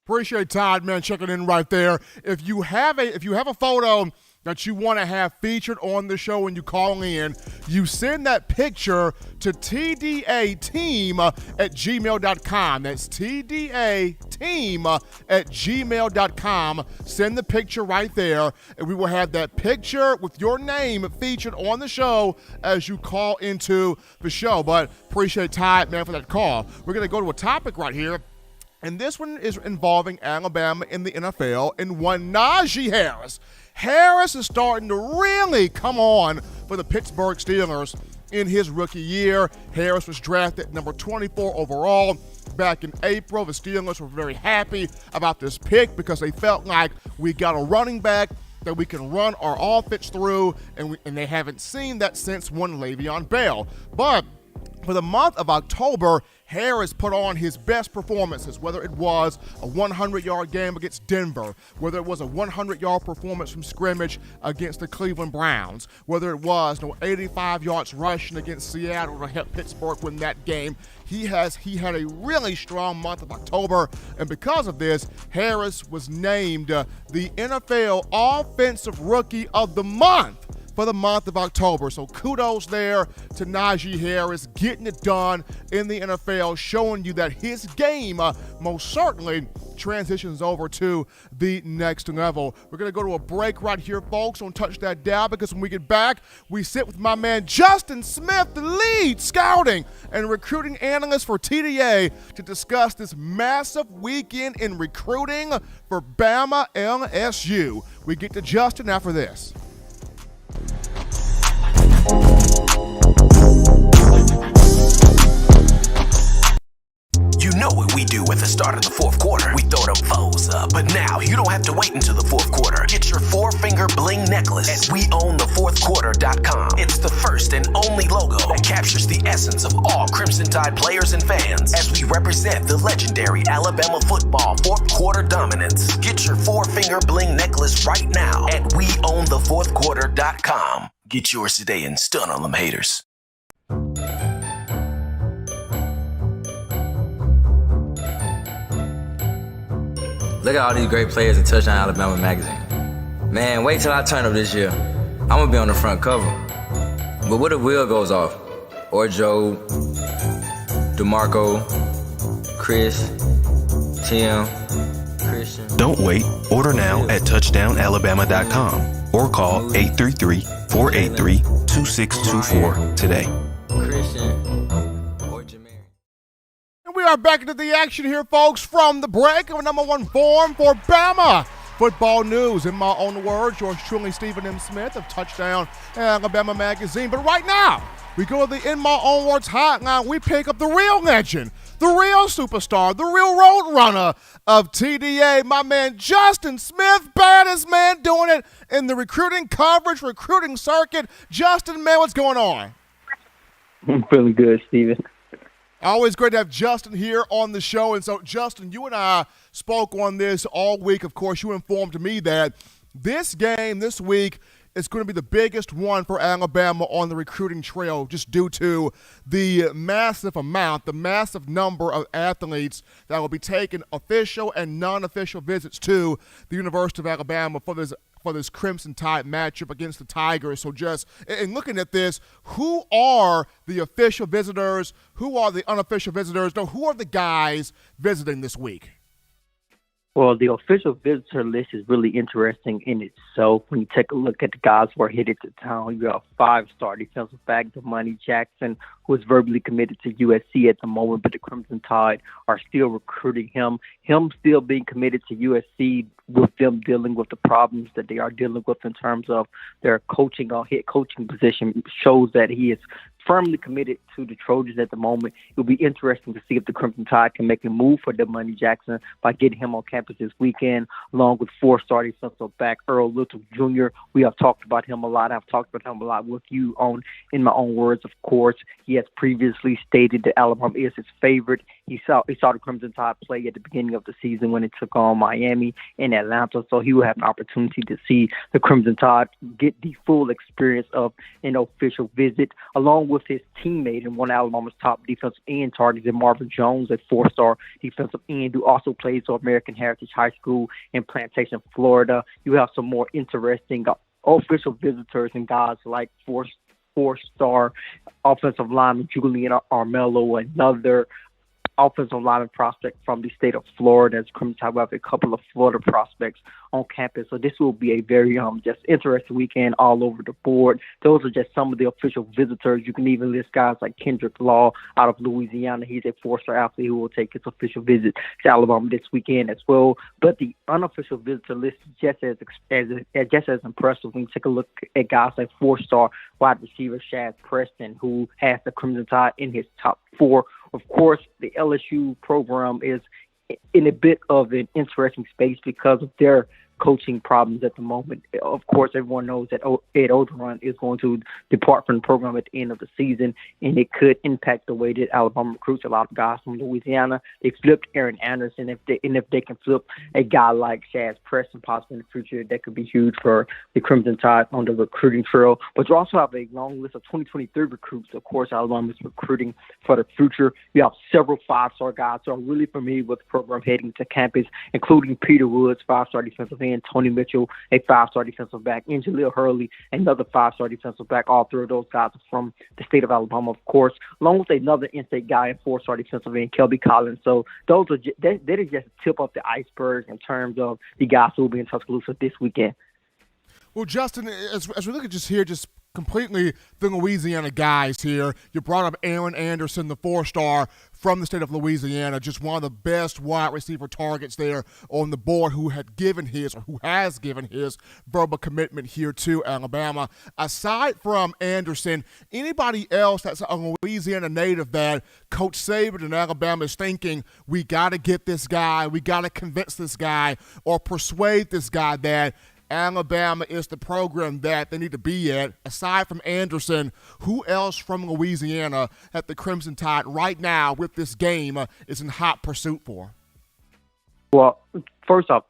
Appreciate Todd, man, checking in right there. If you have a photo that you want to have featured on the show when you call in, you send that picture to tdateam@gmail.com. That's tdateam@gmail.com. Send the picture right there, and we will have that picture with your name featured on the show as you call into the show. But appreciate Todd, man, for that call. We're going to go to a topic right here. And this one is involving Alabama in the NFL and one Najee Harris. Harris is starting to really come on for the Pittsburgh Steelers in his rookie year. Harris was drafted number 24 overall back in April. The Steelers were very happy about this pick because they felt like we got a running back that we can run our offense through, and they haven't seen that since one Le'Veon Bell. But for the month of October, Harris put on his best performances, whether it was a 100-yard game against Denver, whether it was a 100-yard performance from scrimmage against the Cleveland Browns, whether it was 85 yards rushing against Seattle to help Pittsburgh win that game. He had a really strong month of October, and because of this, Harris was named the NFL Offensive Rookie of the Month for the month of October. So kudos there to Najee Harris, getting it done in the NFL, showing you that his game most certainly transitions over to the next level. We're going to go to a break right here, folks. Don't touch that dial, because when we get back, we sit with my man Justin Smith, the lead scouting and recruiting analyst for TDA, to discuss this massive weekend in recruiting for Bama LSU. We get to Justin after this. You know what we do at the start of the fourth quarter. We throw them foes up. But now you don't have to wait until the fourth quarter. Get your four-finger bling necklace at WeOwnTheFourthQuarter.com. It's the first and only logo that captures the essence of all Crimson Tide players and fans as we represent the legendary Alabama football fourth quarter dominance. Get your four-finger bling necklace right now at WeOwnTheFourthQuarter.com. Get yours today and stun on them haters. Look at all these great players in Touchdown Alabama magazine. Man, wait till I turn up this year. I'm gonna be on the front cover. But what if Will goes off? Or Joe, DeMarco, Chris, Tim, Christian. Don't wait. Order now at touchdownalabama.com or call 833-483-2624 today. Christian. We are back into the action here, folks, from the break of number one form for Bama football news. In my own words, yours truly, Stephen M. Smith of Touchdown Alabama Magazine. But right now, we go to the In My Own Words hotline. We pick up the real legend, the real superstar, the real road runner of TDA, my man Justin Smith, baddest man doing it in the recruiting coverage, recruiting circuit. Justin, man, what's going on? I'm feeling good, Steven. Always great to have Justin here on the show. And so, Justin, you and I spoke on this all week. Of course, you informed me that this game this week is going to be the biggest one for Alabama on the recruiting trail, just due to the massive number of athletes that will be taking official and non-official visits to the University of Alabama for this Crimson Tide matchup against the Tigers. So just in looking at this, who are the official visitors? Who are the unofficial visitors? No, who are the guys visiting this week? Well, the official visitor list is really interesting in itself. When you take a look at the guys who are headed to town, you have 5-star defensive back Damani Jackson, who is verbally committed to USC at the moment, but the Crimson Tide are still recruiting him. Him still being committed to USC, with them dealing with the problems that they are dealing with in terms of their coaching or head coaching position, shows that he is firmly committed to the Trojans at the moment. It will be interesting to see if the Crimson Tide can make a move for Damani Jackson by getting him on campus this weekend, along with 4-star defensive back Earl Little Jr. We have talked about him a lot. I've talked about him a lot with you in my own words, of course. He has previously stated that Alabama is his favorite. He saw the Crimson Tide play at the beginning of the season when it took on Miami and Atlanta, so he will have an opportunity to see the Crimson Tide get the full experience of an official visit, along with his teammate and one of Alabama's top defensive end targets, Marvin Jones, a 4-star defensive end who also plays for American Heritage High School in Plantation, Florida. You have some more interesting official visitors and guys like four-star offensive lineman Julian Armello, another offensive lineman prospect from the state of Florida. As Crimson Tide, we have a couple of Florida prospects on campus. So this will be a very just interesting weekend all over the board. Those are just some of the official visitors. You can even list guys like Kendrick Law out of Louisiana. He's a 4-star athlete who will take his official visit to Alabama this weekend as well. But the unofficial visitor list is just as impressive when you take a look at guys like 4-star wide receiver Shaz Preston, who has the Crimson Tide in his top 4. Of course, the LSU program is in a bit of an interesting space because of their coaching problems at the moment. Of course, everyone knows that Ed Ogeron is going to depart from the program at the end of the season, and it could impact the way that Alabama recruits a lot of guys from Louisiana. They flipped Aaron Anderson. If they can flip a guy like Shaz Preston possibly in the future, that could be huge for the Crimson Tide on the recruiting trail. But you also have a long list of 2023 recruits. Of course, Alabama is recruiting for the future. You have several 5-star guys who are really familiar with the program heading to campus, including Peter Woods, 5-star defensive end, Tony Mitchell, a 5-star defensive back, and Jaleel Hurley, another 5-star defensive back. All 3 of those guys are from the state of Alabama, of course, along with another in-state guy, and 4-star defensive end, Kelby Collins. So those are that is just the tip of the iceberg in terms of the guys who will be in Tuscaloosa this weekend. Well, Justin, as we look at just completely the Louisiana guys here, you brought up Aaron Anderson, the 4-star from the state of Louisiana, just one of the best wide receiver targets there on the board, who has given his verbal commitment here to Alabama. Aside from Anderson, anybody else that's a Louisiana native that Coach Saban in Alabama is thinking, we got to get this guy, we got to convince this guy or persuade this guy that Alabama is the program that they need to be at? Aside from Anderson, who else from Louisiana that the Crimson Tide right now with this game is in hot pursuit for? Well, first off,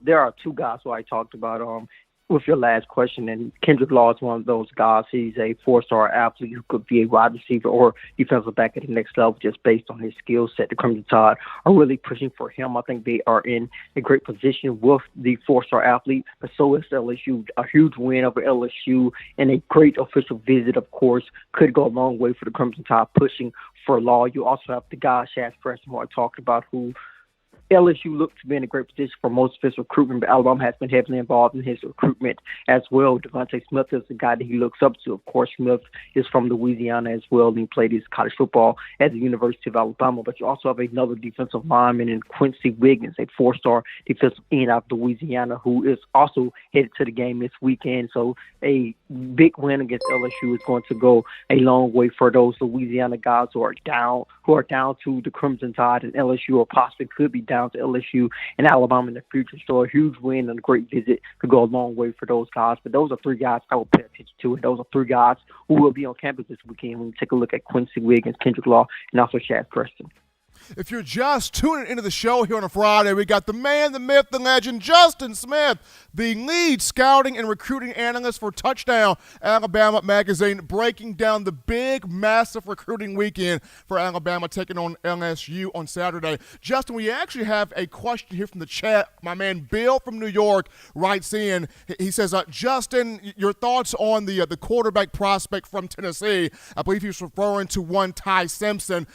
there are 2 guys who I talked about with your last question, and Kendrick Law is one of those guys. He's a 4-star athlete who could be a wide receiver or defensive back at the next level just based on his skill set. The Crimson Tide are really pushing for him. I think they are in a great position with the 4-star athlete, but so is LSU. A huge win over LSU and a great official visit, of course, could go a long way for the Crimson Tide pushing for Law. You also have the guy, Shaz Preston, who I talked about, who LSU looks to be in a great position for most of his recruitment, but Alabama has been heavily involved in his recruitment as well. Devontae Smith is the guy that he looks up to. Of course, Smith is from Louisiana as well, and he played his college football at the University of Alabama. But you also have another defensive lineman in Quincy Wiggins, a 4-star defensive end out of Louisiana, who is also headed to the game this weekend. So a big win against LSU is going to go a long way for those Louisiana guys who are down to the Crimson Tide, and LSU or possibly could be down touchdown to LSU and Alabama in the future. So a huge win and a great visit could go a long way for those guys. But those are three guys I will pay attention to, and those are three guys who will be on campus this weekend when you take a look at Quincy Wiggins, Kendrick Law, and also Shaq Preston. If you're just tuning into the show here on a Friday, we got the man, the myth, the legend, Justin Smith, the lead scouting and recruiting analyst for Touchdown Alabama magazine, breaking down the big, massive recruiting weekend for Alabama taking on LSU on Saturday. Justin, we actually have a question here from the chat. My man Bill from New York writes in. He says, Justin, your thoughts on the quarterback prospect from Tennessee. I believe he's referring to one Ty Simpson.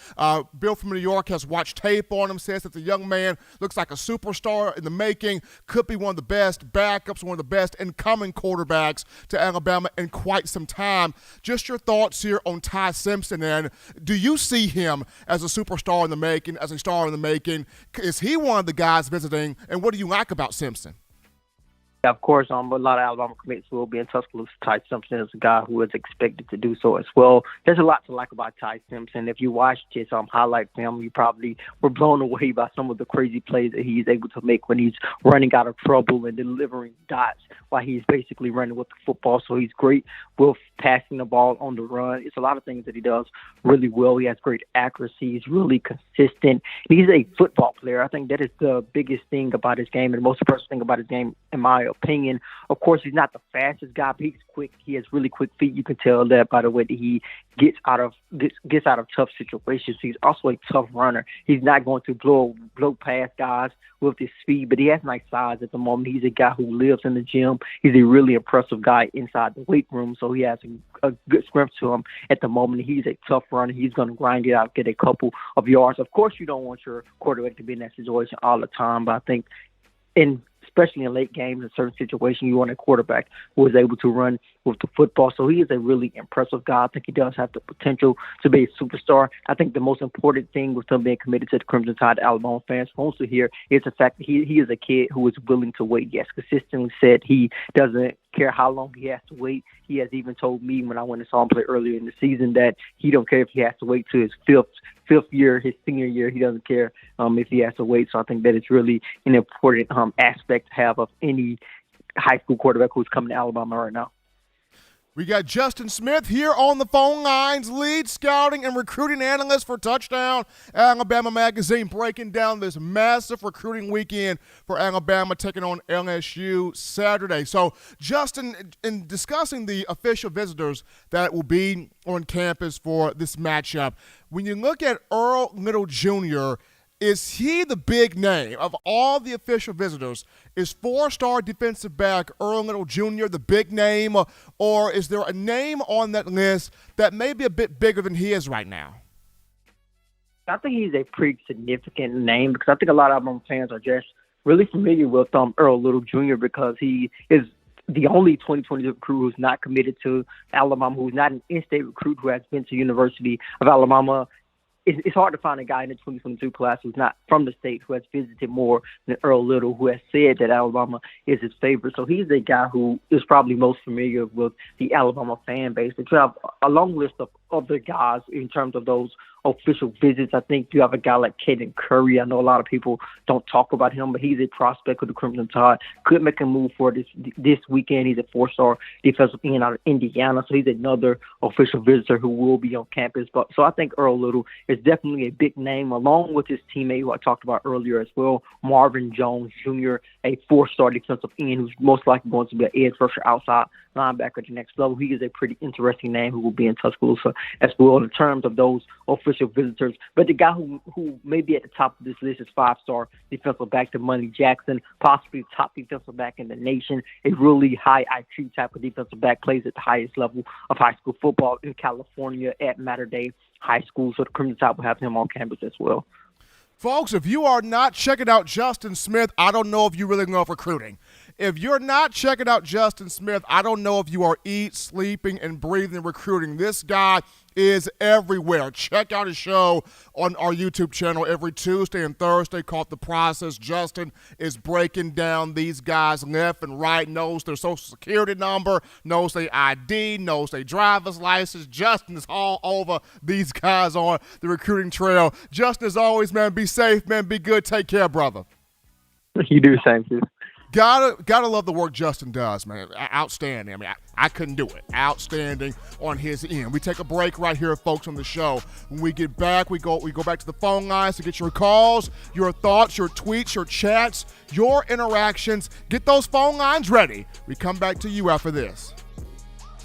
Bill from New York has watched tape on him, says that the young man looks like a superstar in the making, could be one of the best backups, one of the best incoming quarterbacks to Alabama in quite some time. Just your thoughts here on Ty Simpson, and do you see him as a superstar in the making, as a star in the making? Is he one of the guys visiting, and what do you like about Simpson? Yeah, of course, a lot of Alabama commits will be in Tuscaloosa. Ty Simpson is a guy who is expected to do so as well. There's a lot to like about Ty Simpson. If you watched his highlight film, you probably were blown away by some of the crazy plays that he's able to make when he's running out of trouble and delivering dots while he's basically running with the football. So he's great with passing the ball on the run. It's a lot of things that he does really well. He has great accuracy. He's really consistent. He's a football player. I think that is the biggest thing about his game and the most impressive thing about his game, in my opinion. Of course, he's not the fastest guy, but he's quick. He has really quick feet. You can tell that by the way that he gets out of tough situations. He's also a tough runner. He's not going to blow past guys with his speed, but he has nice size at the moment. He's a guy who lives in the gym. He's a really impressive guy inside the weight room, so he has a good strength to him at the moment. He's a tough runner. He's going to grind it out, get a couple of yards. Of course, you don't want your quarterback to be in that situation all the time, but I think especially in late games, in certain situations, you want a quarterback who is able to run with the football. So he is a really impressive guy. I think he does have the potential to be a superstar. I think the most important thing with him being committed to the Crimson Tide, Alabama fans wants to hear, is the fact that he is a kid who is willing to wait. He has consistently said he doesn't care how long he has to wait. He has even told me when I went and saw him play earlier in the season that he don't care if he has to wait to his fifth year, his senior year. He doesn't care if he has to wait. So I think that it's really an important aspect to have of any high school quarterback who's coming to Alabama right now. We got Justin Smith here on the phone lines, lead scouting and recruiting analyst for Touchdown Alabama magazine, breaking down this massive recruiting weekend for Alabama taking on LSU Saturday. So, Justin, in discussing the official visitors that will be on campus for this matchup, when you look at Earl Little Jr., is he the big name of all the official visitors? Is four-star defensive back Earl Little Jr. the big name, or is there a name on that list that may be a bit bigger than he is right now? I think he's a pretty significant name because I think a lot of Alabama fans are just really familiar with Earl Little Jr. because he is the only 2022 recruit who's not committed to Alabama, who's not an in-state recruit who has been to University of Alabama. It's hard to find a guy in the 2022 class who's not from the state, who has visited more than Earl Little, who has said that Alabama is his favorite. So he's a guy who is probably most familiar with the Alabama fan base. But you have a long list of other guys in terms of those official visits. I think you have a guy like Caden Curry. I know a lot of people don't talk about him, but he's a prospect of the Crimson Tide. Could make a move for this weekend. He's a four-star defensive end out of Indiana, so he's another official visitor who will be on campus. So I think Earl Little is definitely a big name, along with his teammate who I talked about earlier as well, Marvin Jones Jr., a four-star defensive end who's most likely going to be an edge rusher outside linebacker at the next level. He is a pretty interesting name who will be in Tuscaloosa as well in terms of those official visitors. But the guy who may be at the top of this list is five-star defensive back Money Jackson, possibly the top defensive back in the nation, a really high IQ type of defensive back, plays at the highest level of high school football in California at Mater Dei High School. So the Crimson Tide will have him on campus as well. Folks, if you are not checking out Justin Smith, I don't know if you really know recruiting. If you're not checking out Justin Smith, I don't know if you are sleeping, and breathing recruiting. This guy is everywhere. Check out his show on our YouTube channel every Tuesday and Thursday called The Process. Justin is breaking down these guys left and right, knows their social security number, knows their ID, knows their driver's license. Justin is all over these guys on the recruiting trail. Justin, as always, man, be safe, man, be good. Take care, brother. You do the same, too. Gotta love the work Justin does, man. Outstanding. I mean, I couldn't do it. Outstanding on his end. We take a break right here, folks, on the show. When we get back, we go back to the phone lines to get your calls, your thoughts, your tweets, your chats, your interactions. Get those phone lines ready. We come back to you after this.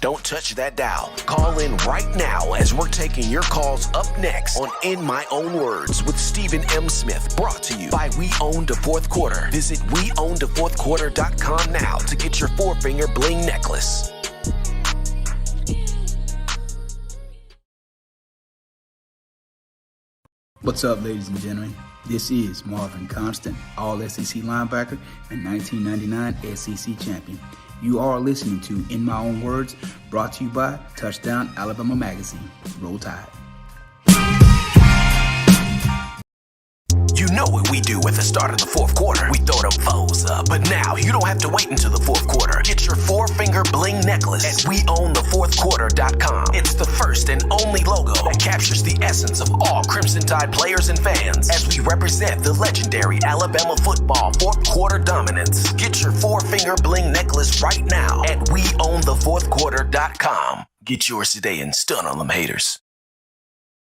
Don't touch that dial. Call in right now as we're taking your calls up next on In My Own Words with Stephen M. Smith. Brought to you by We Own the Fourth Quarter. Visit weownthefourthquarter.com now to get your four-finger bling necklace. What's up, ladies and gentlemen? This is Marvin Constant, All-SEC linebacker and 1999 SEC champion. You are listening to In My Own Words, brought to you by Touchdown Alabama Magazine. Roll Tide. You know what we do at the start of the fourth quarter. We throw them foes up. But now you don't have to wait until the fourth quarter. Get your four-finger bling necklace at weownthefourthquarter.com. It's the first and only logo that captures the essence of all Crimson Tide players and fans as we represent the legendary Alabama football fourth quarter dominance. Get your four-finger bling necklace right now at weownthefourthquarter.com. Get yours today and stun on them haters.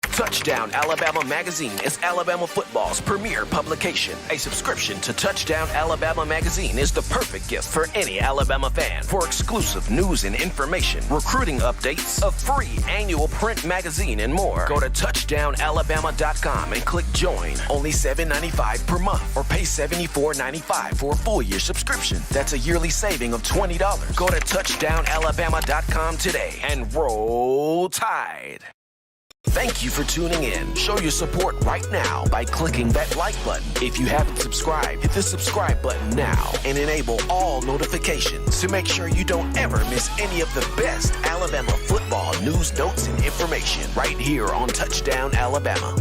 Touchdown Alabama Magazine is Alabama football's premier publication. A subscription to Touchdown Alabama Magazine is the perfect gift for any Alabama fan. For exclusive news and information, recruiting updates, a free annual print magazine, and more, go to touchdownalabama.com and click join. Only $7.95 per month, or pay $74.95 for a full year subscription. That's a yearly saving of $20. Go to touchdownalabama.com today and roll Tide. Thank you for tuning in. Show your support right now by clicking that like button. If you haven't subscribed, hit the subscribe button now and enable all notifications to make sure you don't ever miss any of the best Alabama football news, notes, and information right here on Touchdown Alabama.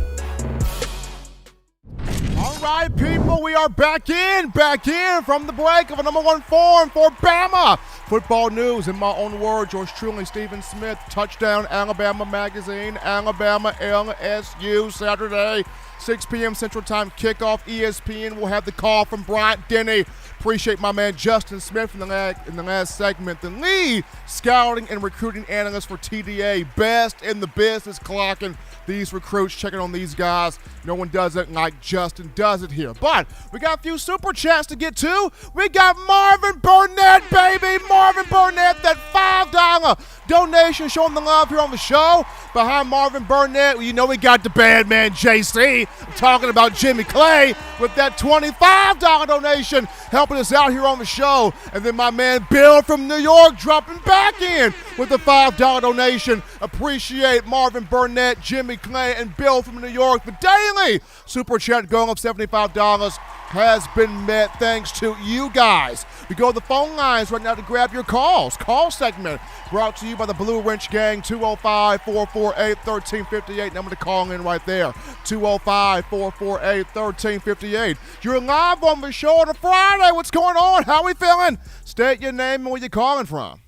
All right, people, we are back in from the break of a number one form for Bama. Football news, in my own words, yours truly, Stephen Smith, Touchdown Alabama Magazine, Alabama LSU, Saturday, 6 p.m. Central Time kickoff. ESPN will have the call from Bryant Denny. Appreciate my man Justin Smith in the last segment, the lead scouting and recruiting analyst for TDA, best in the business, clocking these recruits, checking on these guys. No one does it like Justin does it here. But we got a few super chats to get to. We got Marvin Burnett, baby. Marvin Burnett, that $5 donation, showing the love here on the show. Behind Marvin Burnett, you know we got the bad man JC. I'm talking about Jimmy Clay with that $25 donation, helping us out here on the show. And then my man Bill from New York dropping back in with the $5 donation. Appreciate Marvin Burnett, Jimmy Clay, and Bill from New York. The daily super chat going up $75 has been met thanks to you guys. We go to the phone lines right now to grab your calls. Call segment brought to you by the Blue Wrench Gang, 205-448-1358. Number to call in right there, 205-448-1358. You're live on the show on a Friday. What's going on? How we feeling? State your name and where you're calling from.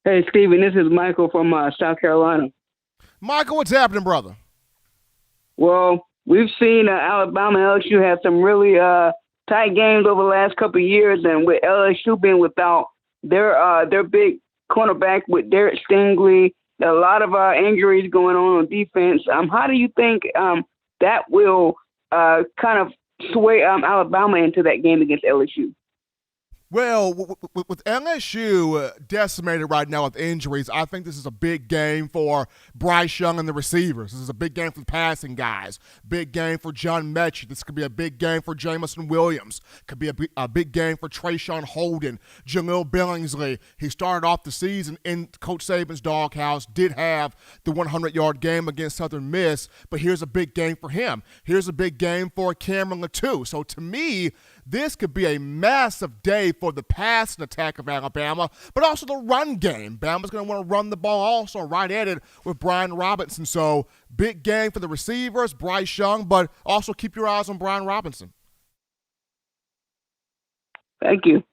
Hey, Steven, this is Michael from South Carolina. Michael, what's happening, brother? Well, we've seen Alabama and LSU have some really tight games over the last couple of years, and with LSU being without their big cornerback with Derek Stingley, a lot of injuries going on defense. How do you think that will kind of sway Alabama into that game against LSU? Well, with LSU decimated right now with injuries, I think this is a big game for Bryce Young and the receivers. This is a big game for the passing guys. Big game for John Mechie. This could be a big game for Jamison Williams. Could be a big game for Trayshawn Holden, Jaleel Billingsley. He started off the season in Coach Saban's doghouse, did have the 100-yard game against Southern Miss, but here's a big game for him. Here's a big game for Cameron Latou. So to me, this could be a massive day for the passing attack of Alabama, but also the run game. Bama's going to want to run the ball also right at it with Brian Robinson. So big game for the receivers, Bryce Young, but also keep your eyes on Brian Robinson. Thank you.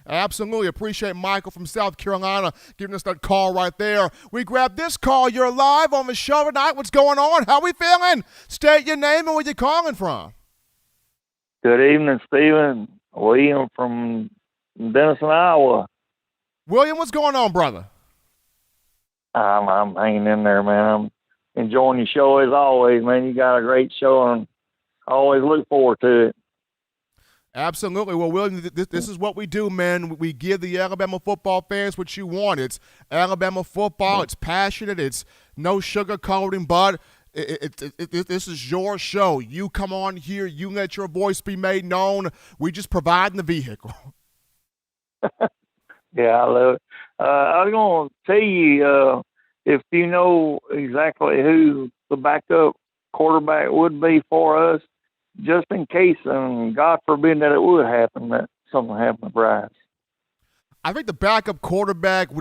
Absolutely. Appreciate Michael from South Carolina giving us that call right there. We grab this call. You're live on the show tonight. What's going on? How we feeling? State your name and where you calling from. Good evening, Stephen. William from Denison, Iowa. William, what's going on, brother? I'm hanging in there, man. I'm enjoying your show as always, man. You got a great show, and I always look forward to it. Absolutely. Well, William, this is what we do, man. We give the Alabama football fans what you want. It's Alabama football. It's passionate. It's no sugarcoating, but this is your show. You come on here. You let your voice be made known. We just provide the vehicle. Yeah, I love it. I was going to tell you if you know exactly who the backup quarterback would be for us, just in case, and God forbid that it would happen, that something happened to Bryce. I think the backup quarterback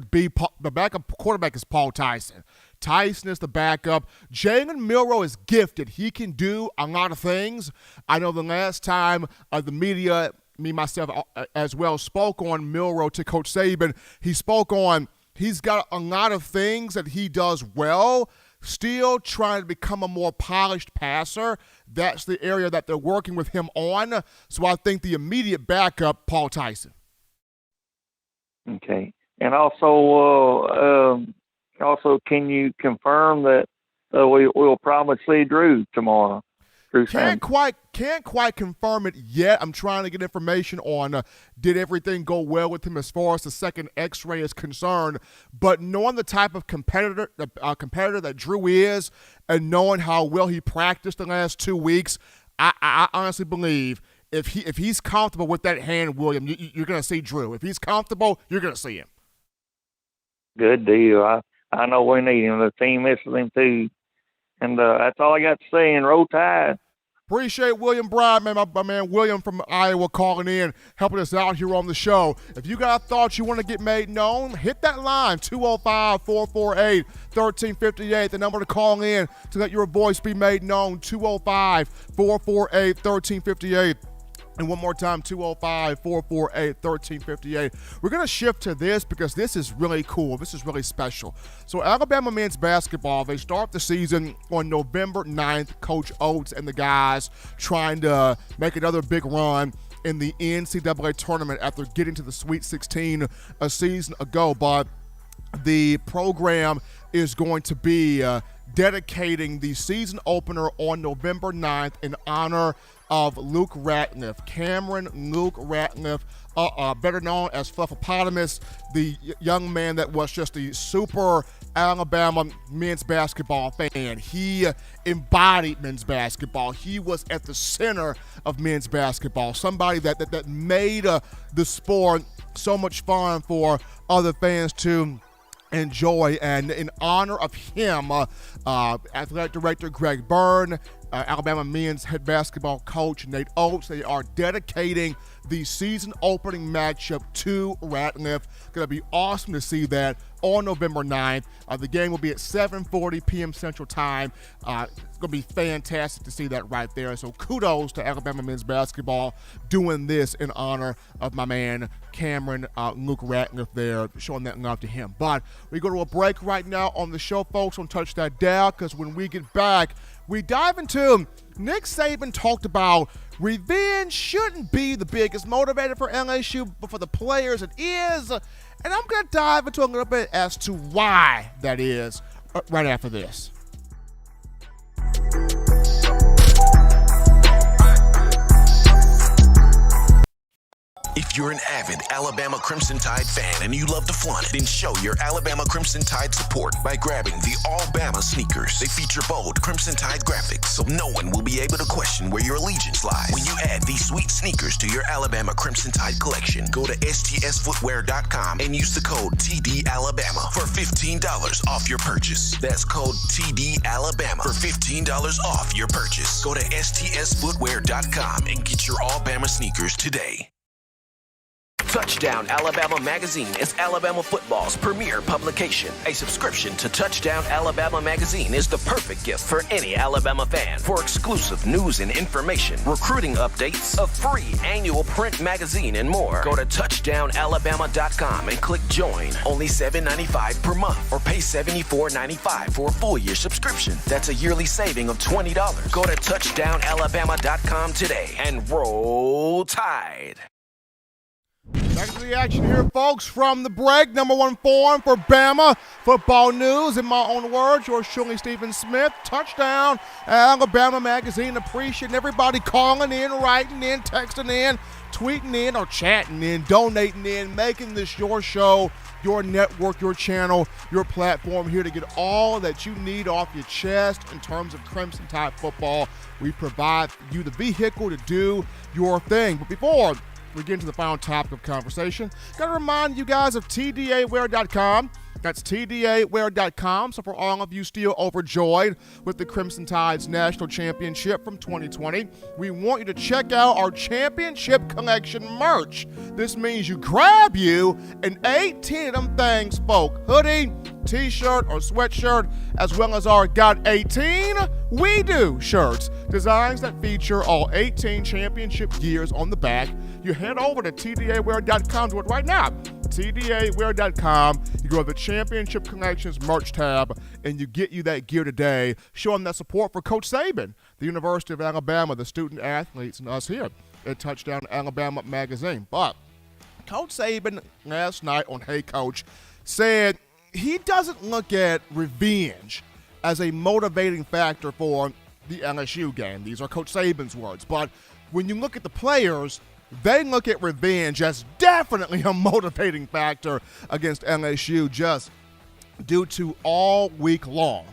is Paul Tyson. Tyson is the backup. Jalen Milroe is gifted. He can do a lot of things. I know the last time the media, me, myself, as well, spoke on Milroe to Coach Saban, he spoke on he's got a lot of things that he does well, still trying to become a more polished passer. That's the area that they're working with him on. So I think the immediate backup, Paul Tyson. Okay. And also, can you confirm that we'll probably see Drew tomorrow? Can't quite confirm it yet. I'm trying to get information on did everything go well with him as far as the second X-ray is concerned. But knowing the type of competitor that Drew is, and knowing how well he practiced the last 2 weeks, I honestly believe if he's comfortable with that hand, William, you're going to see Drew. If he's comfortable, you're going to see him. Good deal. I know we need him. The team misses him too. And that's all I got to say. And roll Tide. Appreciate William Bryan, man, my man William from Iowa calling in, helping us out here on the show. If you got thoughts you want to get made known, hit that line, 205-448-1358, the number to call in to let your voice be made known, 205-448-1358. And one more time, 205-448-1358. We're going to shift to this because this is really cool. This is really special. So Alabama men's basketball, they start the season on November 9th. Coach Oates and the guys trying to make another big run in the NCAA tournament after getting to the Sweet 16 a season ago. But the program is going to be dedicating the season opener on November 9th in honor of Luke Ratliff, Cameron Luke Ratliff, better known as Fluffopotamus, the young man that was just a super Alabama men's basketball fan. He embodied men's basketball. He was at the center of men's basketball, somebody that made the sport so much fun for other fans to enjoy. And in honor of him, athletic director Greg Byrne, Alabama men's head basketball coach Nate Oates, they are dedicating the season opening matchup to Ratliff. Going to be awesome to see that on November 9th. The game will be at 7:40 p.m. Central Time. It's going to be fantastic to see that right there. So kudos to Alabama men's basketball doing this in honor of my man Cameron Luke Ratliff there, showing that love to him. But we go to a break right now on the show, folks. Don't touch that dial, because when we get back, we dive into Nick Saban talked about revenge shouldn't be the biggest motivator for LSU, but for the players it is. And I'm going to dive into a little bit as to why that is right after this. If you're an avid Alabama Crimson Tide fan and you love to flaunt it, then show your Alabama Crimson Tide support by grabbing the All-Bama sneakers. They feature bold Crimson Tide graphics, so no one will be able to question where your allegiance lies. When you add these sweet sneakers to your Alabama Crimson Tide collection, go to STSfootwear.com and use the code TDAlabama for $15 off your purchase. That's code TDAlabama for $15 off your purchase. Go to STSfootwear.com and get your All-Bama sneakers today. Touchdown Alabama Magazine is Alabama football's premier publication. A subscription to Touchdown Alabama Magazine is the perfect gift for any Alabama fan. For exclusive news and information, recruiting updates, a free annual print magazine, and more, go to touchdownalabama.com and click join. Only $7.95 per month, or pay $74.95 for a full year subscription. That's a yearly saving of $20. Go to touchdownalabama.com today and roll Tide. Back to the action here, folks, from the break. Number one forum for Bama football news. In my own words, yours truly, Stephen Smith. Touchdown Alabama Magazine. Appreciating everybody calling in, writing in, texting in, tweeting in, or chatting in, donating in, making this your show, your network, your channel, your platform here to get all that you need off your chest in terms of Crimson Tide football. We provide you the vehicle to do your thing. But before we get into the final topic of conversation, got to remind you guys of TDAwear.com. That's TDAwear.com. So for all of you still overjoyed with the Crimson Tide's national championship from 2020, we want you to check out our championship collection merch. This means you grab you an 18 of them things, folk. Hoodie, t-shirt, or sweatshirt, as well as our Got 18 We Do shirts. Designs that feature all 18 championship gears on the back. You head over to TDAwear.com, do it right now. TDAwear.com. You go to the Championship Collections merch tab, and you get you that gear today, showing that support for Coach Saban, the University of Alabama, the student athletes, and us here at Touchdown Alabama Magazine. But Coach Saban last night on Hey Coach said he doesn't look at revenge as a motivating factor for the LSU game. These are Coach Saban's words. But when you look at the players, they look at revenge as definitely a motivating factor against LSU, just due to all week long,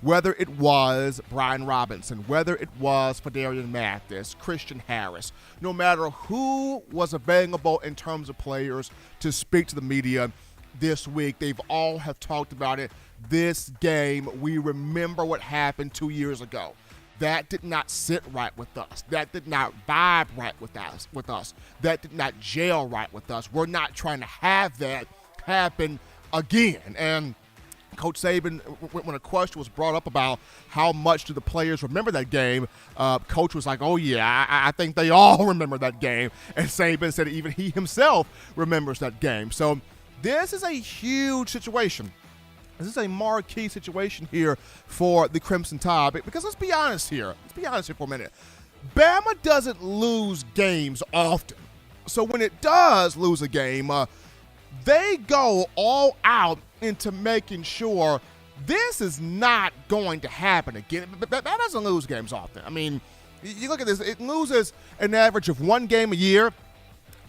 whether it was Brian Robinson, whether it was Fadarian Mathis, Christian Harris, no matter who was available in terms of players to speak to the media this week, they've all have talked about it. This game, we remember what happened 2 years ago. That did not sit right with us. That did not vibe right with us. That did not gel right with us. We're not trying to have that happen again. And Coach Saban, when a question was brought up about how much do the players remember that game, Coach was like, oh, yeah, I think they all remember that game. And Saban said even he himself remembers that game. So this is a huge situation. This is a marquee situation here for the Crimson Tide, because let's be honest here. Let's be honest here for a minute. Bama doesn't lose games often. So when it does lose a game, they go all out into making sure this is not going to happen again. That doesn't lose games often. I mean, you look at this, it loses an average of one game a year.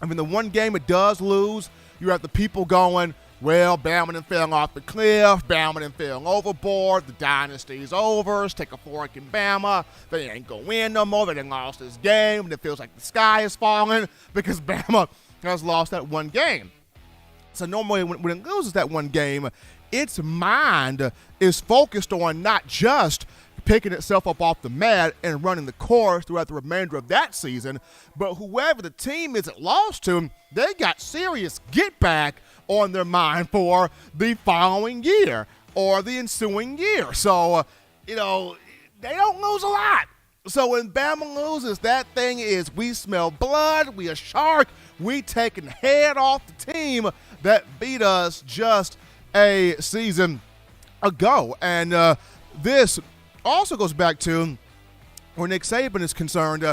I mean, the one game it does lose, you have the people going, well, Bama done fell off the cliff. Bama done fell overboard. The dynasty's over. Let's take a fork in Bama. They ain't going to win no more. They done lost this game. And it feels like the sky is falling because Bama has lost that one game. So normally when it loses that one game, its mind is focused on not just picking itself up off the mat and running the course throughout the remainder of that season, but whoever the team is it lost to, they got serious get back on their mind for the following year or the ensuing year. So, they don't lose a lot. So when Bama loses, that thing is we smell blood, we a shark, we taking head off the team that beat us just a season ago. And this also goes back to where Nick Saban is concerned.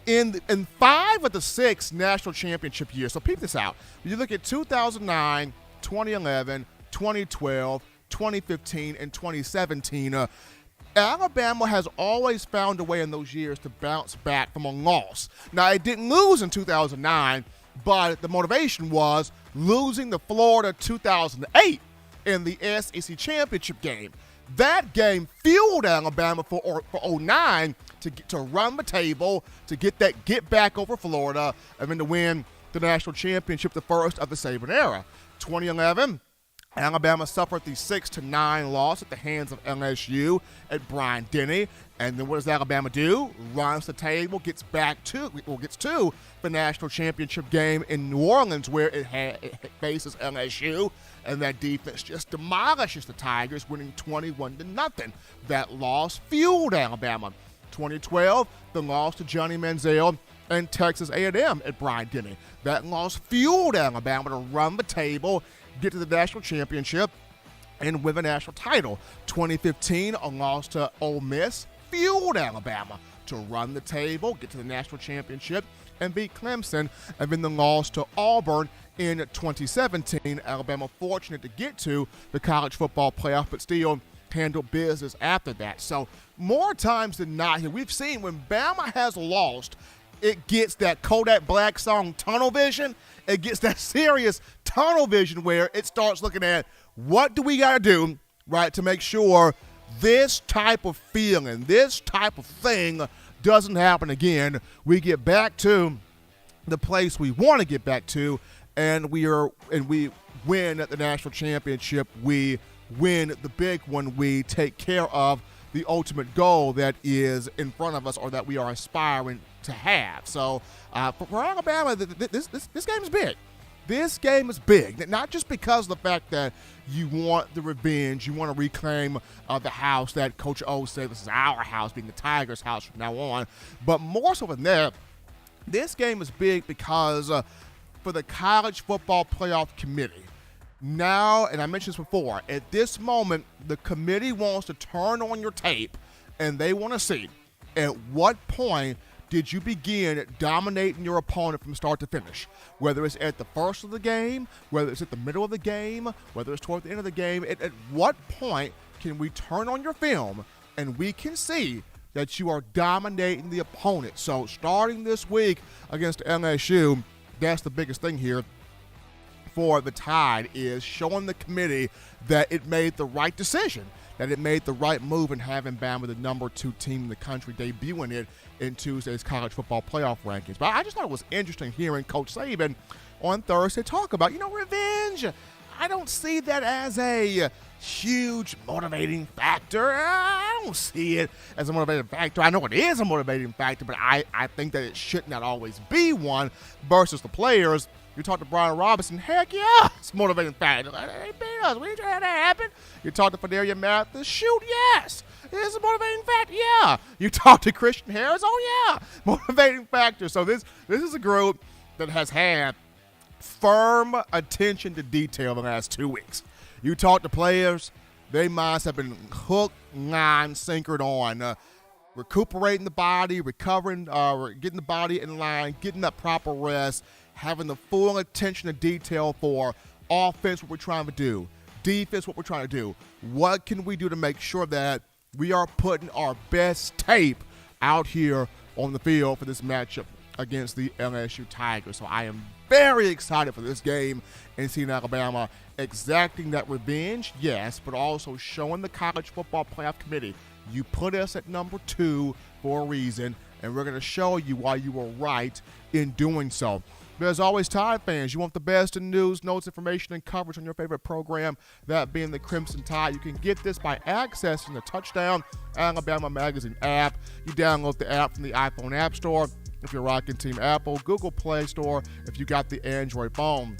In 5 of the 6 national championship years, so peep this out. When you look at 2009, 2011, 2012, 2015, and 2017, Alabama has always found a way in those years to bounce back from a loss. Now, it didn't lose in 2009, but the motivation was losing to Florida 2008 in the SEC championship game. That game fueled Alabama for 09 to run the table, to get back over Florida, and then to win the national championship, the first of the Saban era. 2011, Alabama suffered the 6-9 loss at the hands of LSU at Bryant-Denny. And then what does Alabama do? Runs the table, gets to the national championship game in New Orleans, where it faces LSU, and that defense just demolishes the Tigers, winning 21-0. That loss fueled Alabama. 2012, the loss to Johnny Manziel and Texas A&M at Bryant-Denny. That loss fueled Alabama to run the table, get to the national championship, and win the national title. 2015, a loss to Ole Miss fueled Alabama to run the table, get to the national championship, and beat Clemson. And then the loss to Auburn in 2017. Alabama fortunate to get to the college football playoff, but still handle business after that. So more times than not here, we've seen when Bama has lost, it gets that Kodak Black song tunnel vision. It gets that serious tunnel vision where it starts looking at what do we got to do, right, to make sure this type of feeling, this type of thing doesn't happen again. We get back to the place we want to get back to, and we win at the national championship. We win the big one. We take care of the ultimate goal that is in front of us, or that we are aspiring to have. So for Alabama, this game is big. This game is big, not just because of the fact that you want the revenge, you want to reclaim the house that Coach O said this is our house, being the Tigers' house from now on, but more so than that, this game is big because for the College Football Playoff Committee, now, and I mentioned this before, at this moment, the committee wants to turn on your tape, and they want to see at what point did you begin dominating your opponent from start to finish? Whether it's at the first of the game, whether it's at the middle of the game, whether it's toward the end of the game, at what point can we turn on your film and we can see that you are dominating the opponent? So starting this week against LSU, that's the biggest thing here for the Tide, is showing the committee that it made the right decision, that it made the right move in having Bama the number 2 team in the country, debuting it in Tuesday's college football playoff rankings. But I just thought it was interesting hearing Coach Saban on Thursday talk about, revenge. I don't see that as a huge motivating factor. I don't see it as a motivating factor. I know it is a motivating factor, but I think that it should not always be one versus the players. You talk to Brian Robinson, heck yeah, it's a motivating factor. They beat us. We didn't try that to happen. You talk to Fidel Mathis, shoot, yes. It's a motivating factor, yeah. You talk to Christian Harris, oh yeah, motivating factor. So this is a group that has had firm attention to detail the last 2 weeks. You talk to players, their minds have been hooked, line, sinkered on recuperating the body, recovering, getting the body in line, getting that proper rest, having the full attention to detail for offense, what we're trying to do, defense, what we're trying to do. What can we do to make sure that we are putting our best tape out here on the field for this matchup against the LSU Tigers? So I am very excited for this game and seeing Alabama exacting that revenge, yes, but also showing the College Football Playoff Committee, you put us at number 2 for a reason, and we're going to show you why you were right in doing so. But as always, Tide fans, you want the best in news, notes, information, and coverage on your favorite program, that being the Crimson Tide. You can get this by accessing the Touchdown Alabama Magazine app. You download the app from the iPhone App Store if you're rocking Team Apple, Google Play Store if you got the Android phone.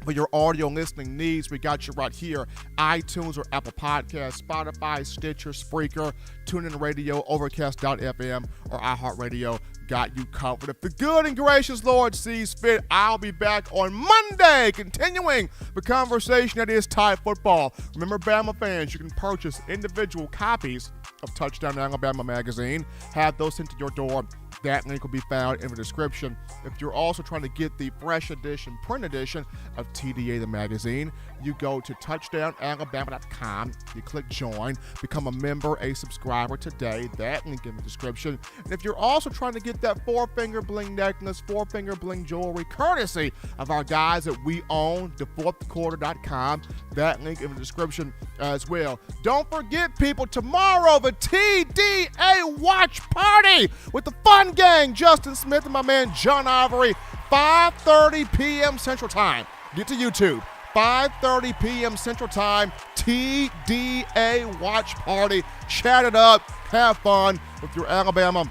For your audio listening needs, we got you right here. iTunes or Apple Podcasts, Spotify, Stitcher, Spreaker, TuneIn Radio, Overcast.fm, or iHeartRadio. Got you covered. If the good and gracious Lord sees fit, I'll be back on Monday, continuing the conversation that is Tide football. Remember, Bama fans, you can purchase individual copies of Touchdown Alabama Magazine, have those sent to your door That link will be found in the description. If you're also trying to get the fresh edition, print edition of TDA the magazine, you go to touchdownalabama.com. You click join, become a member, a subscriber today. That link in the description. And if you're also trying to get that 4-finger bling necklace, 4-finger bling jewelry, courtesy of our guys that we own, thefourthquarter.com. That link in the description as well. Don't forget, people, tomorrow the TDA watch party with the Fun Gang, Justin Smith and my man John Ivory, 5:30 p.m. Central Time. Get to YouTube. 5:30 p.m. Central Time, TDA watch party. Chat it up, have fun with your Alabama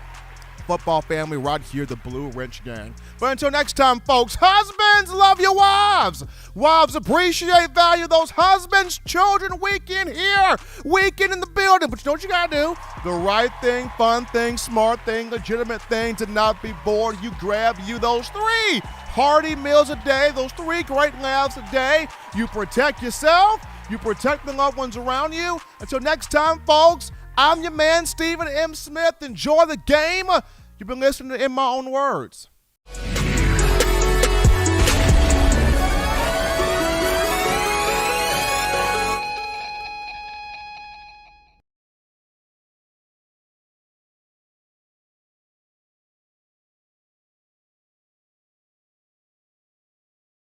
football family right here, the Blue Wrench Gang. But until next time, folks, husbands, love your wives. Wives, appreciate, value those husbands. Children, weekend here, weekend in the building. But you know what you got to do? The right thing, fun thing, smart thing, legitimate thing, to not be bored. You grab you those 3 hearty meals a day, those 3 great laughs a day. You protect yourself. You protect the loved ones around you. Until next time, folks, I'm your man, Stephen M. Smith. Enjoy the game. You've been listening to In My Own Words.